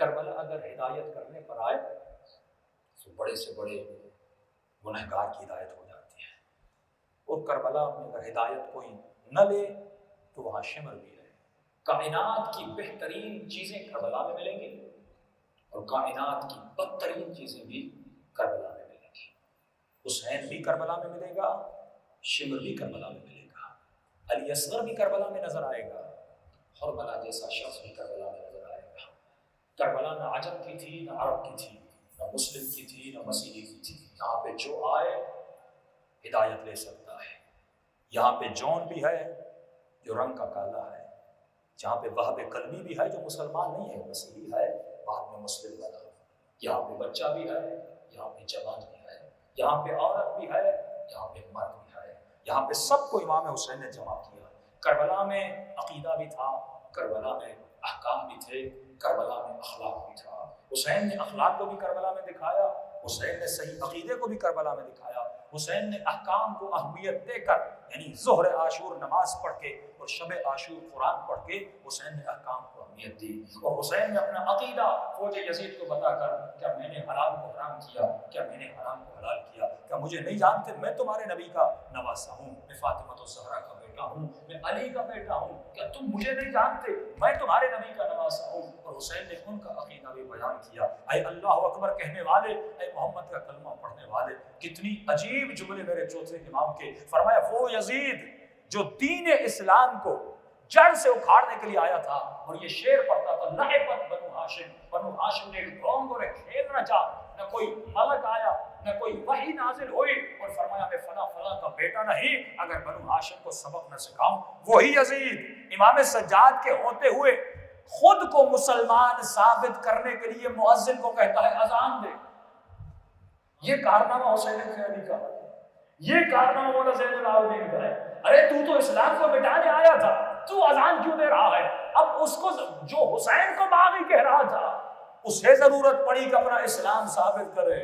کربلا اگر ہدایت کرنے پر آئے تو بڑے سے بڑے گنہگار کی ہدایت ہو جاتی ہے، اور کربلا میں اگر ہدایت کوئی نہ لے تو وہاں شمر بھی ہے۔ کائنات کی بہترین چیزیں کربلا میں ملیں گی اور کائنات کی بدترین چیزیں بھی کربلا میں ملیں گی۔ حسین بھی کربلا میں ملے گا، شمر بھی کربلا میں ملے گا، علی اصغر بھی کربلا میں نظر آئے گا، حرملہ جیسا شخص بھی کربلا میں نظر آئے گا۔ کربلا نہ عجم کی تھی، نہ عرب کی تھی، نہ مسلم کی تھی، نہ مسیحی کی تھی۔ یہاں پہ جو آئے ہدایت لے سکتا ہے۔ یہاں پہ جون بھی ہے جو رنگ کا کالا ہے، جہاں پہ وہب قلبی بھی ہے جو مسلمان نہیں ہے، مسیحی ہے، بعد میں مسلم بنا۔ یہاں پہ بچہ بھی ہے، یہاں پہ جوان بھی ہے، یہاں پہ عورت بھی ہے، یہاں پہ مرد بھی ہے۔ یہاں پہ سب کو امام حسین نے جمع کیا۔ کربلا میں عقیدہ بھی تھا، کربلا میں احکام بھی تھے، کربلا میں اخلاق بھی تھا۔ حسین نے اخلاق کو بھی کربلا میں دکھایا، حسین نے صحیح عقیدے کو بھی کربلا میں دکھایا، حسین نے احکام کو اہمیت دے کر، یعنی ظہر عاشور نماز پڑھ کے اور شب عاشور قرآن پڑھ کے حسین نے احکام کو اہمیت دی، اور حسین نے اپنا عقیدہ فوج یزید کو بتا کر، کیا میں نے حرام کو حرام کیا، کیا میں نے حرام کو حلال کیا، کیا مجھے نہیں جانتے میں تمہارے نبی کا نواسا ہوں، میں فاطمہ الزہرا کا بیٹا ہوں، میں علی کا بیٹا ہوں، کیا تم مجھے نہیں جانتے میں تمہارے نبی کا نواسا ہوں۔ اور حسین نے ان کا عقیدہ بھی بیان کیا۔ اے اللہ اکبر کہنے والے، اے محمد کا کلمہ پڑھنے والے، کتنی عجیب جملے میرے چوتھے امام کے۔ فرمایا وہ یزید جو دین اسلام کو جڑ سے اکھاڑنے کے لیے آیا تھا، اور یہ شعر پڑھتا تھا، لعبت بنو ہاشم، بنو ہاشم نے قوم کو کھیل نہ چاہ، نہ کوئی ملک آیا، نہ کوئی وحی نازل ہوئی، اور فرمایا میں فلاں فلاں کا بیٹا نہیں، اگر بنو ہاشم کو سبق نہ سکھاؤں۔ وہی یزید امام سجاد کے ہوتے ہوئے خود کو مسلمان ثابت کرنے کے لیے مؤذن کو کہتا ہے اذان دے۔ یہ کارنامہ حسین بن علی کا ہے، یہ کارنامہ مولا زین العابدین کا ہے۔ ارے تو اسلام کو مٹانے آیا تھا، تو اذان کیوں دے رہا ہے؟ اب اس کو جو حسین کو باغی کہہ رہا تھا، اسے ضرورت پڑی کہ اپنا اسلام ثابت کرے،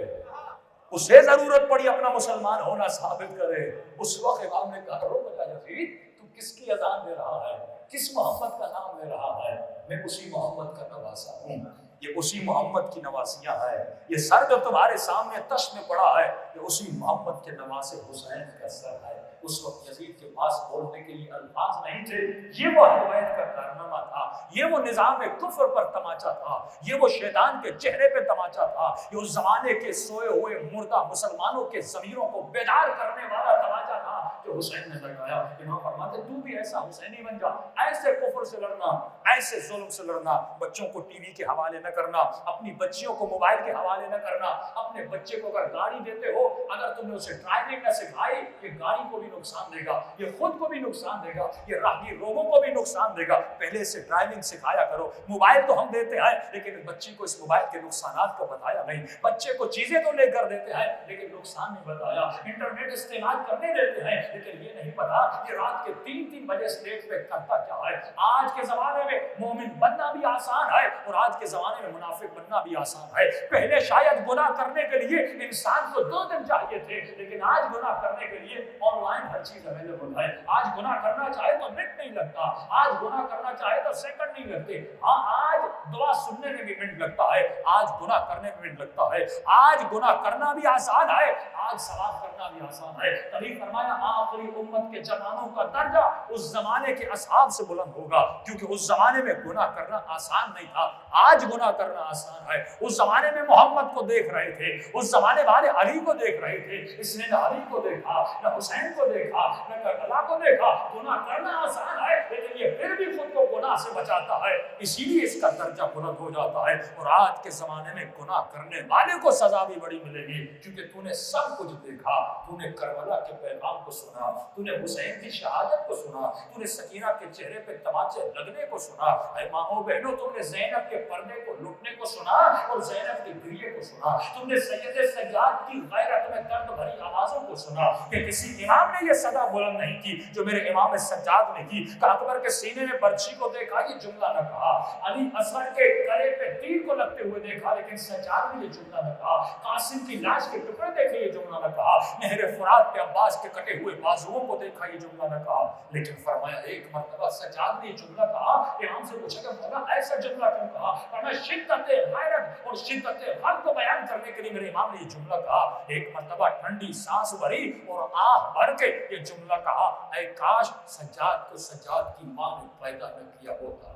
اسے ضرورت پڑی اپنا مسلمان ہونا ثابت کرے۔ اس وقت امام نے کہا رو بجا یزید، تو کس کی اذان دے رہا ہے، کس محمد کا نام لے رہا ہے؟ میں اسی محمد کا نواسا ہوں، یہ اسی محمد کی نواسیاں ہے، یہ سر جو تمہارے سامنے تش میں پڑا ہے، یہ اسی محمد کے نواسے حسین کا سر ہے۔ اس وقت یزید کے پاس بولنے کے لیے الفاظ نہیں تھے۔ یہ وہ حکومت کا کارنامہ تھا، یہ وہ نظام کفر پر تماچا تھا، یہ وہ شیطان کے چہرے پہ تماچا تھا، یہ اس زمانے کے سوئے ہوئے مردہ مسلمانوں کے ضمیروں کو بیدار کرنے والا تماچا تھا جو حسین نے لگایا۔ امام فرماتے تو بھی ایسا حسینی بن جا، ایسے کفر سے لڑنا، ایسے ظلم سے لڑنا، بچوں کو ٹی وی کے حوالے نہ کرنا، اپنی بچیوں کو موبائل کے حوالے نہ کرنا، اپنے بچے کو اگر گاڑی دیتے ہو، اگر تم نے اسے ڈرائیونگ نہ سکھائی، یہ گاڑی کو بھی نقصان دے گا، یہ خود کو بھی نقصان دے گا، یہ راہگیر لوگوں کو بھی نقصان دے گا۔ پہلے سے ڈرائیونگ سکھایا کرو۔ موبائل تو ہم دیتے ہیں لیکن بچے کو اس موبائل کے نقصانات کو بتایا نہیں، بچے کو چیزیں تو لے کر دیتے ہیں لیکن نقصان نہیں بتایا، انٹرنیٹ استعمال کرنے دیتے ہیں لیکن یہ نہیں پتا کہ رات کے 3 بجے اسٹیج پہ کرتا کیا ہے۔ آج کے زمانے میں مومن بننا بھی آسان ہے اور آج کے زمانے میں منافق بننا بھی آسان ہے۔ پہلے شاید گناہ کرنے کے لیے انسان کو 2 دن چاہیے تھے، لیکن آج گناہ کرنے کے لیے آن لائن ہر چیز اویلیبل ہے۔ آج گناہ کرنا چاہے تو نیٹ نہیں لگتا، آج گناہ کرنا چاہے تو سیکنڈ نہیں لگتے، ہاں آج دعا سننے میں بھی منٹ لگتا ہے، آج گناہ کرنے میں منٹ لگتا ہے، آج گناہ کرنا بھی آسان ہے، آج ثواب کرنا بھی آسان ہے۔ تبھی فرمایا آخری امت کے جوانوں کا درجہ اس زمانے کے اصحاب سے بلند ہوگا، کیونکہ اس زمانے میں گناہ کرنا آسان نہیں تھا، آج گناہ کرنا آسان ہے۔ اس زمانے میں محمد کو دیکھ رہے تھے، اس زمانے والے علی کو دیکھ رہے تھے، اس نے نہ علی کو دیکھا، نہ حسین کو دیکھا، نہ کربلا کو دیکھا۔ گناہ کرنا آسان ہے لیکن یہ پھر بھی خود کو گناہ سے بچاتا ہے، اسی لیے اس کا درجہ بلند ہو جاتا ہے۔ اور آج کے زمانے میں گناہ کرنے والے کو سزا بھی بڑی ملے گی، کیونکہ تو نے سب کچھ دیکھا، تو نے کربلا کے پیغام کو سنا، تو نے حسین کی شہادت کو سنا، تو نے سکینہ کے چہرے پہ تماچے لگنے کو سنا، اے ماؤں بہنوں تم نے زینب کے پردے کو لٹنے کو سنا اور زینب کے گریے کو سنا، تم نے سید سجاد کی غیرت میں درد بھری آوازوں کو کو سنا کہ کسی امام نے یہ صدا بلند نہیں کی جو میرے امام سجاد نے کی کہ اکبر کے سینے میں برچھی کو دیکھا یہ جملہ نہ کہا، علی اصغر کے گلے پہ تیر کو لگتے ہوئے دیکھا لیکن سجاد نے یہ جملہ نہ کہا، قاسم کی لاش کے ٹکڑے دیکھے یہ جملہ نہ کہا، نہر فرات پہ عباس کے کٹے ہوئے بازوؤں کو دیکھا یہ جملہ نہ کہا، لیکن فرمایا ایک مرتبہ سجاد نے یہ جملہ کہا۔ امام سے پوچھا کہ مولا ایسا جملہ کیوں کہا؟ فرمایا شدت غیرت اور شدت غم کو بیان کرنے کے لیے میرے امام نے یہ جملہ کہا۔ ایک مرتبہ ٹھنڈی سانس بھری اور آہ بھر کے یہ جملہ کہا، اے کاش سجاد کو سجاد کی ماں نے پیدا نہ کیا ہوتا۔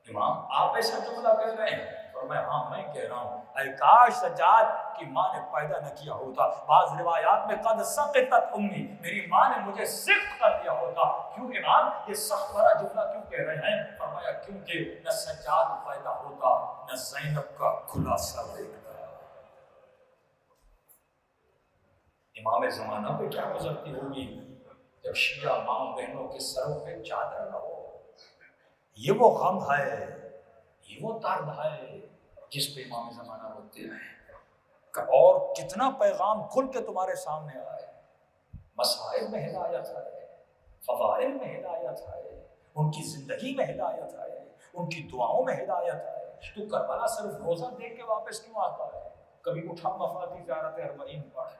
امام آپ ایسا جملہ کہہ رہے ہیں؟ فرمایا ہاں میں کہہ رہا ہوں، اے کاش سجاد کی ماں نے پیدا نہ کیا ہوتا۔ بعض روایات میں قد سقطت امی، میری ماں نے مجھے سخت کر دیا ہوتا۔ کیوں امام یہ سخت بھرا جملہ کیوں کہہ رہے ہیں؟ فرمایا کیونکہ نہ سجاد پیدا ہوتا نہ زینب کا کھلا سر دیکھتا۔ امام زمانہ پہ کیا گزرتی ہوگی جب شیعہ ماں بہنوں کے سروں پہ چادر نہ ہو۔ یہ وہ غم ہے، یہ وہ درد ہے جس پہ امام زمانہ روتے ہیں۔ اور کتنا پیغام کھل کے تمہارے سامنے آئے، مسائل میں ہدایت ہے، فضائل میں ہدایت ہے، ان کی زندگی میں ہدایت ہے، ان کی دعاؤں میں ہدایت ہے۔ تو کربلا صرف روزہ دیکھ کے واپس کیوں آتا ہے؟ کبھی اٹھا مفاتی زیارت اربعین پڑھ،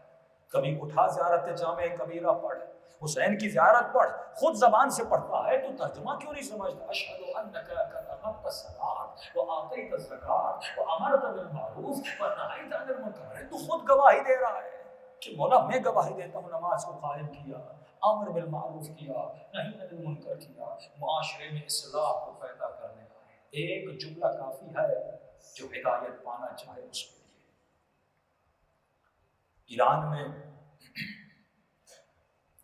کبھی اٹھا زیارت جامع کبیرہ پڑھ، حسین کی زیارت پڑھ، خود زبان سے پڑھتا ہے تو ترجمہ کیوں نہیں سمجھتا؟ اشہد انک قد اقمت الصلاۃ وآتیت الزکوٰۃ وامرت بالمعروف ونہیت عن المنکر۔ تو خود گواہی دے رہا ہے کہ مولا میں گواہی دیتا ہوں نماز کو قائم کیا، امر بالمعروف کیا، نہی عن المنکر کیا، معاشرے میں اصلاح کو پیدا کرنے کا ایک جملہ کافی ہے جو ہدایت پانا چاہے اس کے لیے۔ ایران میں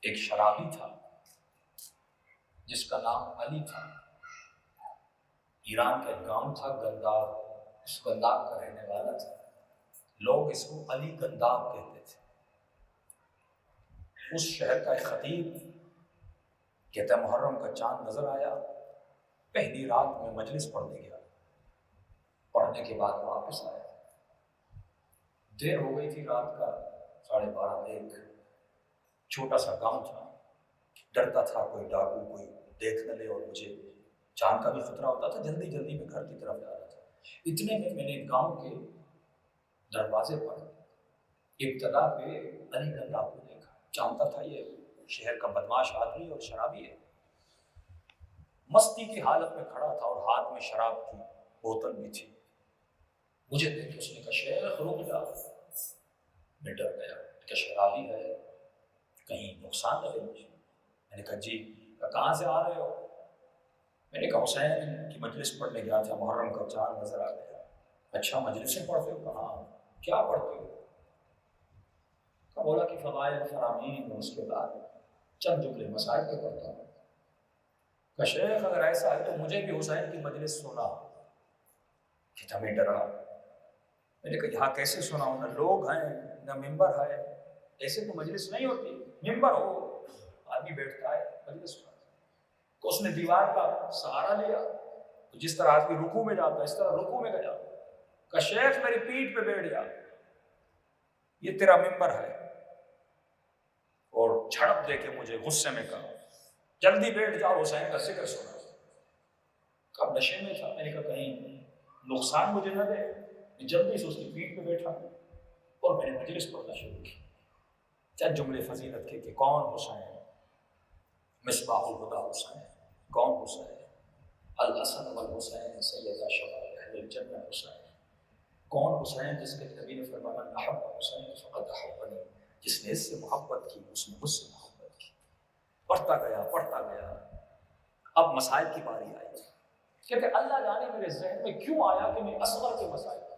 ایک شرابی تھا جس کا نام علی تھا۔ ایران کا ایک گاؤں تھا گنداب، اس گنداب کا رہنے والا تھا، لوگ اس کو علی گنداب کہتے تھے۔ اس شہر کا ایک خطیب کہتا ہے محرم کا چاند نظر آیا، پہلی رات میں مجلس پڑھنے گیا، پڑھنے کے بعد واپس آیا، دیر ہو گئی تھی رات کا 12:30 1، چھوٹا سا گاؤں تھا، ڈرتا تھا کوئی ڈاکو کوئی دیکھ نہ لے، اور مجھے جان کا بھی خطرہ ہوتا تھا، جلدی جلدی میں گھر کی طرف جا رہا تھا۔ اتنے میں نے گاؤں کے دروازے پر ابتدا پہ علی گنداب کو دیکھا، جانتا تھا یہ شہر کا بدماش آدمی اور شرابی ہے، مستی کی حالت میں کھڑا تھا اور ہاتھ میں شراب کی بوتل بھی تھی۔ مجھے دیکھ کے اس نے کہا شیخ رک جا۔ میں ڈر گیا کہ شرابی ہے، کہیں نقصان نہ دے مجھے۔ میں نے کہا جی، کہاں سے آ رہے ہو؟ میں نے کہا حسین کی مجلس پڑھنے گیا تھا، محرم کا چاند نظر آ گیا۔ اچھا مجلسیں پڑھتے ہو؟ کہاں، کیا پڑھتے ہو؟ کہا مولا کی فضائل فرامین، اور اس کے بعد چند جملے مسائل پہ پڑھتا ہوں۔ کہا شیخ اگر ایسا ہے تو مجھے بھی حسین کی مجلس سنا۔ کہ ہمیں ڈرا۔ میں نے کہا یہاں کیسے سناؤں، نہ لوگ ہیں نہ ممبر ہے، ایسے تو مجلس نہیں ہوتی، ممبر ہو آدمی بیٹھتا ہے مجلس سناتا ہے۔ تو اس نے دیوار کا سہارا لیا، تو جس طرح آدمی رکوع میں جاتا ہے اس طرح رکوع میں گیا۔ کہا شیخ میری پیٹھ پہ بیٹھ جا، یہ تیرا ممبر ہے، اور جھڑپ دے کے مجھے غصے میں کہا جلدی بیٹھ جاؤ حسین کا ذکر سنا۔ کب نشے میں تھا، میں نے کہا کہیں نقصان مجھے نہ دے، میں جلدی سے اس کی پیٹھ پہ بیٹھا اور میں نے مجلس پڑھنا شروع کی۔ چند جملے فضیلت کے کہ کون حسین، مصباح الہدی حسین، کون حسین، الحسن والحسین سیدا شباب اہل الجنہ حسین، کون حسین جس کے نبی نے فرمایا من احب حسین فقد احبنی، جس نے اس سے محبت کی اس نے مجھ سے محبت کی۔ پڑھتا گیا، اب مسائل کی باری آئی کہ اللہ جانے میرے ذہن میں کیوں آیا کہ میں اصغر کے مسائل پڑھوں،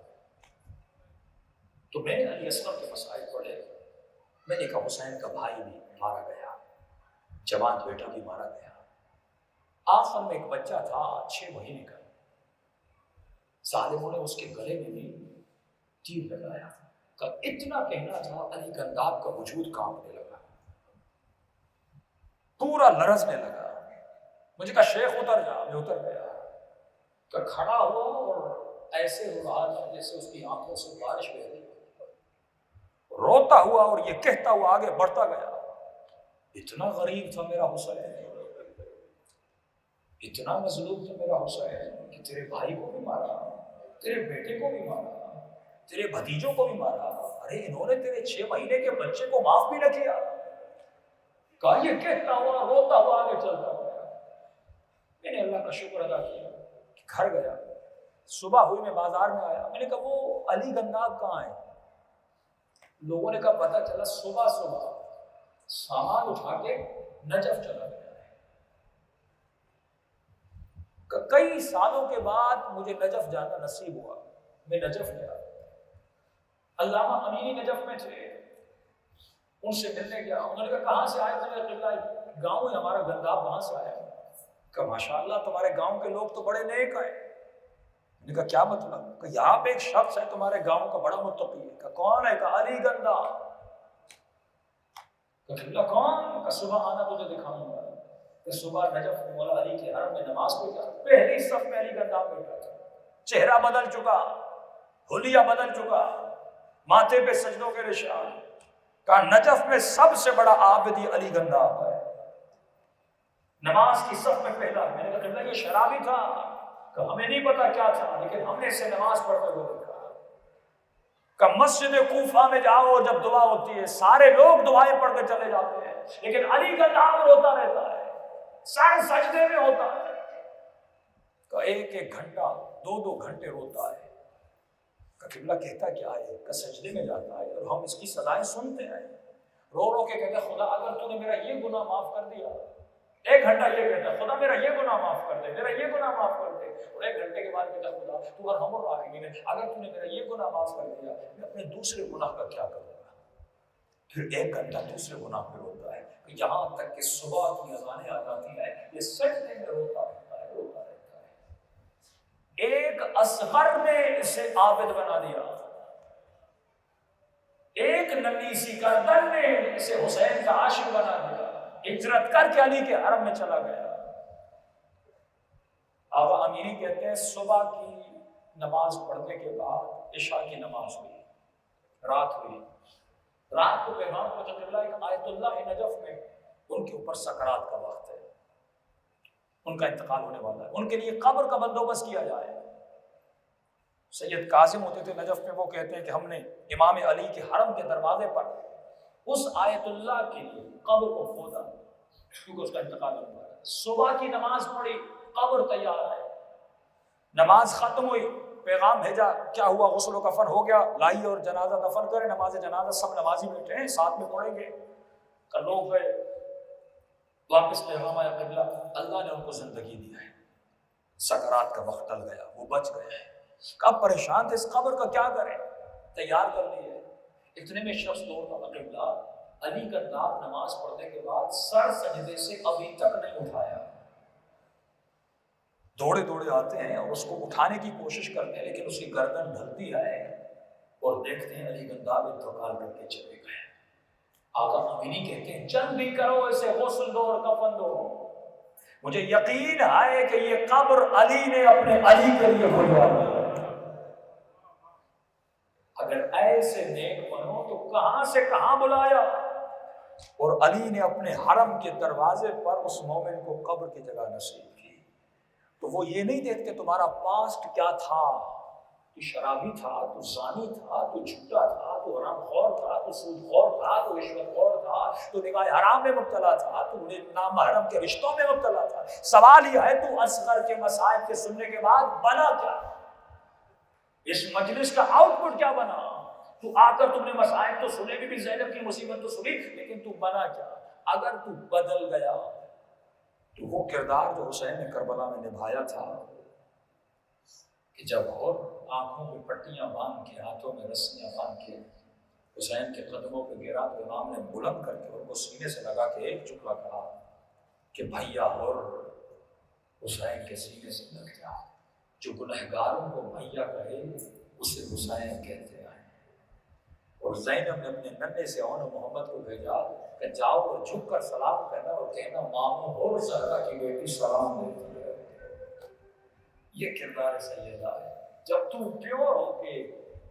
تو میں نے علی اصغر کے مسائل پڑھے۔ میں نے کہا حسین کا بھائی بھی مارا گیا، جوان بیٹا بھی مارا گیا، آخر میں ایک بچہ تھا 6 مہینے کا، ظالموں نے اس کے گلے میں بھی تیر لگایا۔ اتنا کہنا تھا علی گنداب کا وجود کانپنے لگا، پورا لرزنے لگا۔ مجھے کہا شیخ اتر جا، میں اتر گیا، کہ کھڑا ہوا اور ایسے ہو رہا تھا جیسے اس کی آنکھوں سے بارش بہ رہی، روتا ہوا اور یہ کہتا ہوا آگے بڑھتا گیا، اتنا غریب تھا میرا حسین، اتنا مظلوم تھا میرا حسین کہ تیرے بھائی کو بھی مارا، تیرے بیٹے کو بھی مارا، تیرے بھتیجوں کو بھی مارا، ارے انہوں نے تیرے 6 مہینے کے بچے کو معاف بھی نہ کیا۔ کہا یہ کہتا ہوا روتا ہوا آگے چلتا ہوا، میں نے اللہ کا شکر ادا کیا کہ گھر گیا۔ صبح ہوئی میں بازار میں آیا، میں نے کہا وہ علی گنداب کہاں ہے؟ لوگوں نے کہا پتہ چلا صبح صبح سامان اٹھا کے نجف چلا گیا ہے۔ کئی سالوں کے بعد مجھے نجف جانا نصیب ہوا، میں نجف گیا، علامہ امینی نجف میں تھے، ان سے ملنے گیا۔ انہوں نے کہا کہاں سے آئے؟ میں نے کہا گاؤں ہے ہمارا گنداب، وہاں سے آیا۔ کہ ماشاءاللہ تمہارے گاؤں کے لوگ تو بڑے نیک ہیں۔ میں نے کہا کیا مطلب؟ کہ یہاں پہ ایک شخص ہے تمہارے گاؤں کا بڑا متقی ہے۔ کہ کون ہے؟ کہ علی گنداب۔ کہ کون؟ کہ صبح آنا تجھے دکھاؤں گا۔ کہ صبح نجف مولا علی کے حرم میں نماز پڑھا، پہلی صف میں علی گنداب بیٹھا تھا، چہرہ بدل چکا، حلیہ بدل چکا، ماتھے پہ سجدوں کے نشان۔ کہا نجف میں سب سے بڑا عابد علی گنداب ہے، نماز کی صف میں پہلا۔ میں نے کہا قبلہ یہ شرابی تھا؟ کہ ہمیں نہیں پتا کیا تھا، لیکن ہم نے اسے نماز پڑھتے ہوئے دیکھا۔ کہ مسجد کوفہ میں جاؤ اور جب دعا ہوتی ہے سارے لوگ دعائیں پڑھ کے چلے جاتے ہیں، لیکن علی گنداب روتا رہتا ہے، سر سجدے میں ہوتا ہے۔ کہ ایک ایک گھنٹہ 2 گھنٹے روتا ہے۔ کہ قبلہ کہتا کیا ہے؟ کہ سجدے میں جاتا ہے اور ہم اس کی سزائیں سنتے ہیں، رو رو کے کہتا ہے خدا اگر تو نے میرا یہ گناہ معاف کر دیا، 1 گھنٹہ یہ کہتا ہے خدا میرا یہ گناہ معاف کر دے، میرا یہ گناہ معاف کر دے، اور 1 گھنٹے کے بعد کہتا ہے خدا تو ارحم الراحمین ہے، اگر تو نے میرا یہ گناہ معاف کر دیا میں اپنے دوسرے گناہ کا کیا کروں گا؟ پھر 1 گھنٹہ دوسرے گناہ پہ روتا ہے، کہ یہاں تک کہ صبح کی اذانیں آ جاتی ہیں، یہ سجدے میں روتا رہتا ہے، روتا رہتا ہے۔ ایک اصغر نے اسے عابد بنا دیا، ایک ننھی سی گردن نے اسے حسین کا عاشق بنا دیا، ہجرت کر کے علی کے حرم میں چلا گیا۔ آقا امینی کہتے ہیں صبح کی نماز پڑھنے کے بعد عشاء کی نماز ہوئی، رات ہوئی، رات کو پیغام پہنچا قبلہ ایک آیت اللہ نجف میں ان کے اوپر سکرات کا وقت ہے، ان کا انتقال ہونے والا ہے، ان کے لیے قبر کا بندوبست کیا جائے۔ سید کاظم ہوتے تھے نجف میں، وہ کہتے ہیں کہ ہم نے امام علی کے حرم کے دروازے پر اس آیت اللہ کے لیے قبر کو کھودا کیونکہ اس کا انتقال ہونے والا ہے۔ صبح کی نماز پڑھی، قبر تیار ہے، نماز ختم ہوئی، پیغام بھیجا کیا ہوا؟ غسل و کفن ہو گیا، لائیے اور جنازہ دفن کریں، نماز جنازہ سب نمازی بیٹھے ہیں ساتھ میں پڑھیں گے۔ کہ لوگ گئے، واپس پیغام آیا قبلہ اللہ نے ان کو زندگی دی ہے، سکرات کا وقت ٹل گیا، وہ بچ گئے ہیں۔ کب پریشان تھے اس قبر کا کیا کریں، تیار کر لیے۔ اتنے میں شخص دوڑتا تھا قبلہ علی گنداب نماز پڑھنے کے بعد سر سجدے سے ابھی تک نہیں اٹھایا، دوڑے دوڑے آتے ہیں اور اس کو اٹھانے کی کوشش کرتے ہیں، لیکن اس کی گردن ڈھلتی ہے اور دیکھتے ہیں علی گنداب انتقال کر کے چلے گئے۔ آقا امینی کہتے ہیں جلدی کرو اسے غسل دو اور کفن دو، مجھے یقین ہے کہ یہ قبر علی نے اپنے علی کے لیے کھلوائی۔ اگر ایسے نیک بنو تو کہاں سے کہاں بلایا، اور علی نے اپنے حرم کے دروازے پر اس مومن کو قبر کی جگہ نصیب کی۔ تو وہ یہ نہیں دیکھتے تمہارا پاسٹ کیا تھا، تو شرابی تھا، تو زانی تھا، تو جھوٹا تھا، تو حرام خور تھا، تو سود خور تھا، تو رشوت خور تھا، تو نکاح حرام میں مبتلا تھا، تو نامحرم کے رشتوں میں مبتلا تھا۔ سوال یہ ہے تو اصغر کے مسائل کے سننے کے بعد بنا کیا؟ اس مجلس کا آؤٹ پٹ کیا بنا؟ تو آ کر تم نے مسائل تو سنے، بھی زینب کی مصیبت تو سنی، لیکن تو بنا کیا؟ اگر تو بدل گیا تو وہ کردار جو حسین نے کربلا میں نبھایا تھا کہ جب اور آنکھوں پہ پٹیاں باندھ کے، ہاتھوں میں رسیاں باندھ کے حسین کے قدموں پہ گرا تو امام نے بلند کر کے ان کو سینے سے لگا کے ایک چکلا کہا کہ بھیا اور حسین کے سینے سے لگ جا، جو گنہگاروں کو بھیا کہے اسے حسین کہتے ہیں۔ اور زینب نے اپنے ننھے سے اون محمد کو بھیجا کہ جاؤ اور جھک کر سلام کرنا اور کہنا ماموں اور زہرا کی بیٹی سلام دیتی ہے۔ یہ کردار سیدہ ہے۔ جب تو پیور ہو کے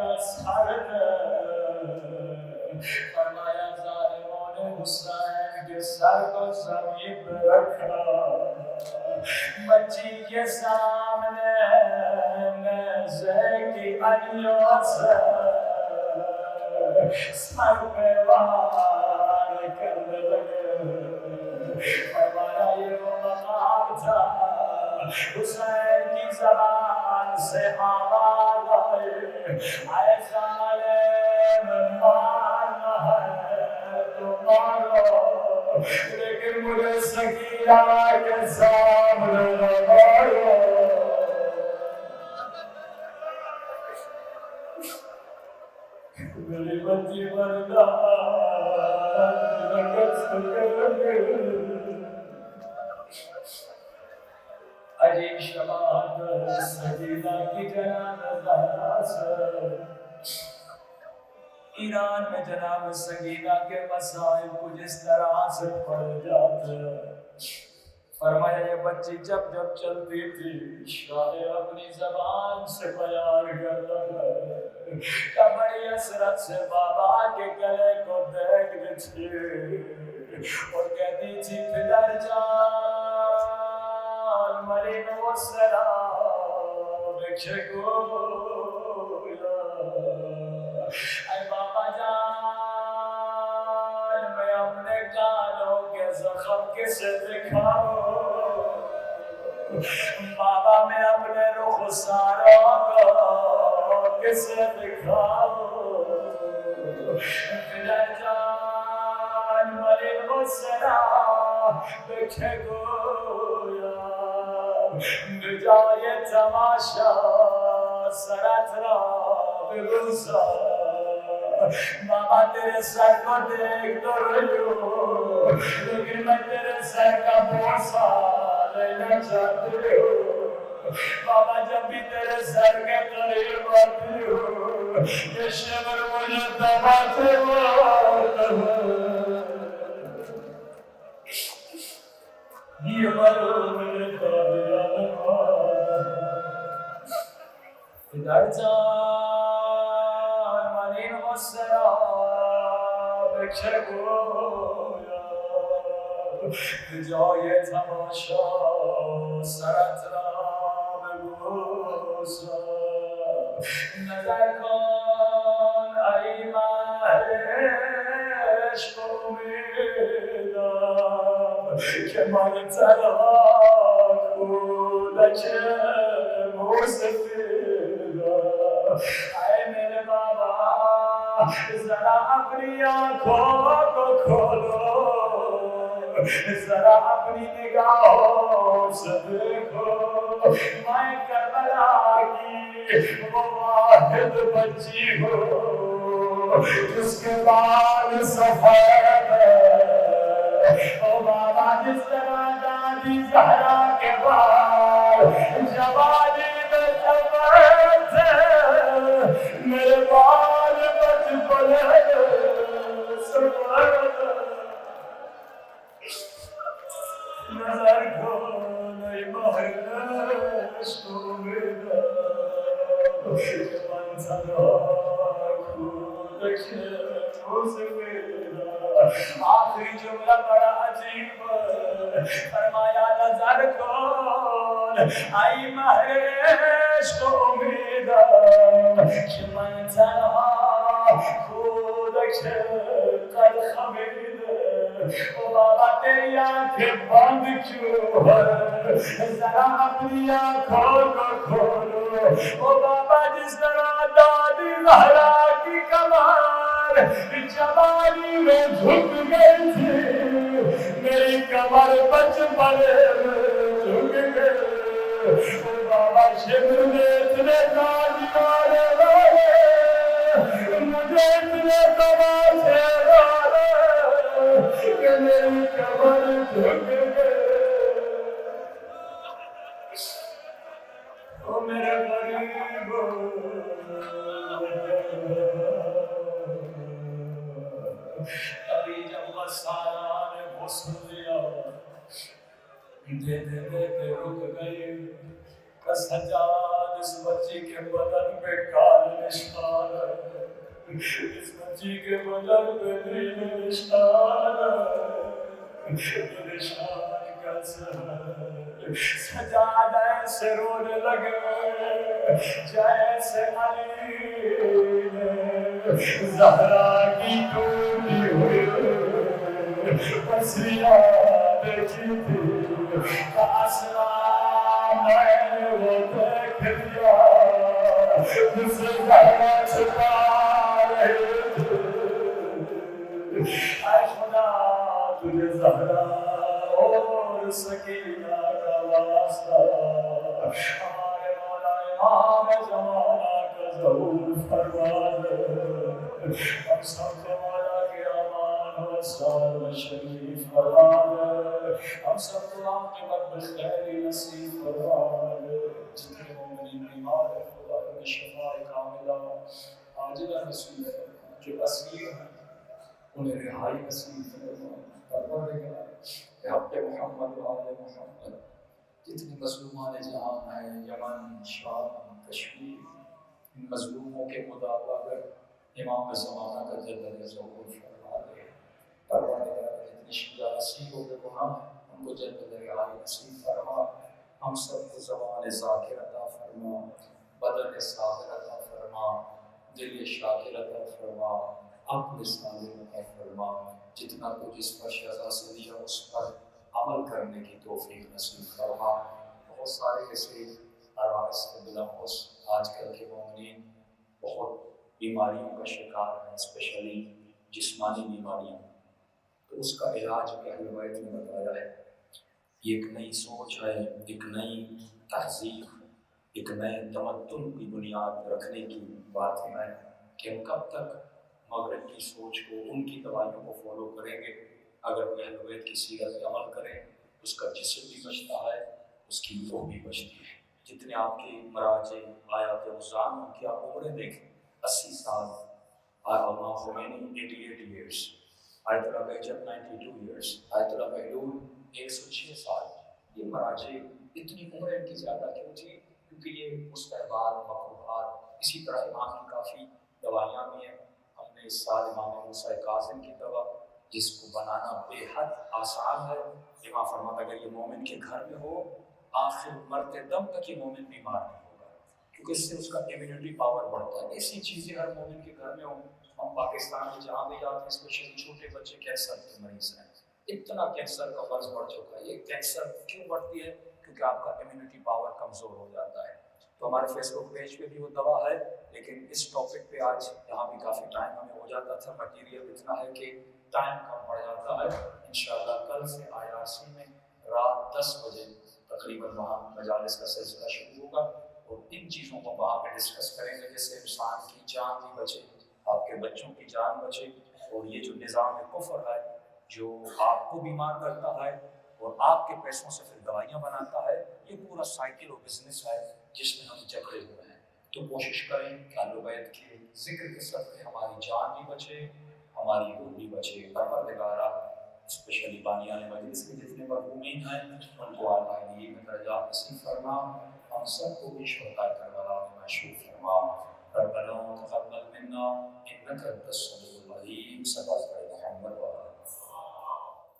کا سر فرمایا ظالموں نے حسین کے سر کو زمین پہ رکھا، بچی کے سامنے نیزے کی الیوں سے سر پہ وار کرنے لگے۔ فرمایا یہ وہ مقام تھا حسین کی زبان سے آواز آئی، اے ظالم مارنا ہے تو مارو، لیکن مجھے سکینہ کے سامنے نہ مارو۔ میری بچی بردار رکھت سکر عجیب شباہت سکینہ کی جناب زہرا سے۔ ایران میں جناب سکینہ کے مسائل کچھ اس طرح سے پڑ جاتے ہیں۔ فرمایا یہ بچی جب جب چلتی تھی شاعر اپنی زبان سے بیان کرتا ہے کہ بڑی حسرت سے بابا کے گلے کو دیکھتی تھی اور کہتی تھی پدر جان مرین و سلام چگویا، اے بابا جان میں اپنے کانوں کے زخم کسے دکھاؤں، بابا میں اپنے رخساروں کو کسے دکھاؤں، پدر جان مرین و سلام چگویا، بجای تماشا سرت را بگذار، بابا تیرے سر کو دیکھ تو رہی ہوں لیکن میں تیرے سر کا بوسہ لینا چاہتی ہوں، بابا جب بھی تیرے سر کے قریب آتی ہوں یہ شبر مجھے دباتے ہوتا ہے، یہ معلوم ہے پدر جان مرین و سراب چگویا، بجای تماشا سرت را ببوسا، نظر کن ای مهر عشق و امیدم که من تنها کودک موسفیدم، اے میرے بابا ذرا اپنی آنکھوں کو کھولو، ذرا اپنی نگاہوں سے دیکھو، میں کربلا کی وہ واحد بچی ہوں جس کے بال سفید او بابا، جس طرح دادی زہرا کے بال جوانی میں سفید تھے میرے بال بچپن سفید، نظر کن ای مهر عشق و امیدم که من تنها کودک موسفیدم۔ آخری جملہ بڑا عجیب فرمایا نظر کن ای مهر عشق و امیدم که من تنها کودک قد خمیده، او بابا تیری آنکھیں بند کیوں ہے، ذرا اپنی آنکھوں کو کھولو، او بابا جس طرح دادی زہرا کی کمر جوانی میں جھک گئی تھی میری کمر بچپن میں جھک گئی، او بابا شبر میں اتنے نازی والے مجھے اتنے تماشے والے کہ میری کمر جھک گئی، او میرے غریبو ابھی جب غسالہ نے غسل دیا دے دے دے کے رک گئی، سجاد اس بچی کے بدن پہ کالے نشان ہے، اس بچی کے بدن پہ نیلے نشان ہے، یہ نشان کیسے ہے؟ سجاد ایسے رونے لگے جیسے علی نے زہرا کی ٹوٹی ہوئی پسلیاں دیکھی تھی، آسنا میں نے وہ دیکھ لیا جس زہرا چھپا رہے تھے۔ اے خدا تجھے زہرا اور سکینہ کا واسطہ، ہمارے مولا امام زمانہ کا ظہور فرما دے، ہم سب کو مولا کے امان و سال شریف فرما دے، ہم سب کو عاقبت بخیر نصیب فرما دے، جتنے مومنین بیمار ہیں خدا انہیں شفاء کاملہ عاجلہ نصیب فرما، جو اسیر ہیں انہیں رہائی نصیب فرما، پروردگار حق محمد و آل محمد، جتنے مظلومان جہان ہیں یمن، شام، کشمیر، ان مظلوموں کے مداوا کر امام زمانہ کا جلد ظہور فرما دے، پروردگار جتنے شجاع اسیروں کے گناہ ہیں ان کو جلد رہائی نصیب فرما، ہم سب کو زبان ذاکر عطا فرما، بدن صابر عطا فرما، دل شاکر عطا فرما، عقل سالم عطا فرما، جتنا تو جس پر شزا سے دیا اس پر عمل کرنے کی توفیق نصیب فرما۔ بہت سارے ایسے عرائض کے بلخص آج کل کے مومنین بہت بیماریوں کا شکار ہیں، اسپیشلی جسمانی بیماریاں، تو اس کا علاج بھی اہل بیت نے بتایا ہے۔ یہ ایک نئی سوچ ہے، ایک نئی تہذیب، ایک نئے تمدن کی بنیاد رکھنے کی بات ہے کہ ہم کب تک مغرب کی سوچ کو، ان کی دوائیوں کو فالو کریں گے۔ اگر کوئی اہل بیت کی سیرت پہ عمل کرے اس کا جسم بھی بچتا ہے، اس کی روح بھی بچتی ہے۔ جتنے آپ کے مراجع آیات رمضان ان کی آپ عمریں دیکھیں، 80 سال، امام خمینی 88 ایئرس، آیت اللہ بہجت 92 ایئرس، آیت اللہ بہلول 106 سال۔ یہ مراجع اتنی عمریں ان کی زیادہ کیوں تھی؟ کیونکہ یہ مستحبات، مکروہات، اسی طرح امام کی کافی دوائیاں بھی ہیں۔ ہم نے اس سال امام موسیٰ کاظم کی دوا جس کو بنانا بے حد آسان ہے، امام فرماتا اگر یہ مومن کے گھر میں ہو آخر مرتے دم تک یہ مومن بیمار نہیں ہوگا، کیونکہ اس سے اس کا امیونٹی پاور بڑھتا ہے۔ ایسی چیزیں ہر مومن کے گھر میں ہوں۔ ہم پاکستان میں جہاں بھی جاتے ہیں اسپیشلی چھوٹے بچے کینسر کے مریض ہیں، اتنا کینسر کا مرض بڑھ چکا ہے۔ یہ کینسر کیوں بڑھتی ہے؟ کیونکہ آپ کا امیونٹی پاور کمزور ہو جاتا ہے۔ تو ہمارے فیس بک پیج پہ بھی وہ دوا ہے، لیکن اس ٹاپک پہ آج یہاں بھی کافی ٹائم ہمیں ہو جاتا تھا، مٹیریل اتنا ہے کہ ٹائم کم پڑ جاتا ہے۔ انشاءاللہ کل سے IRC میں رات 10 بجے تقریباً وہاں مجالس کا سلسلہ شروع ہوگا اور ان چیزوں کو وہاں پہ ڈسکس کریں گے، جیسے انسان کی جان بھی بچے، آپ کے بچوں کی جان بچے، اور یہ جو نظام کفر ہے جو آپ کو بیمار کرتا ہے اور آپ کے پیسوں سے پھر دوائیاں بناتا ہے، یہ پورا سائیکل اور بزنس ہے جس میں ہم جکڑے ہوئے ہیں۔ تو کوشش کریں کہ اہل بیت کے ذکر کے صدقے ہماری جان بھی بچے، ہماری روح بھی بچے۔ پروردگارہ اسپیشلی بانیان مجلس کے جتنے مرحومین ہیں ان کو اعلیٰ میں درجات نصیب فرما، ہم سب کو بھی شہداء کربلا میں مشہور فرما۔ ربنا تقبل منا انک انت السمیع العلیم۔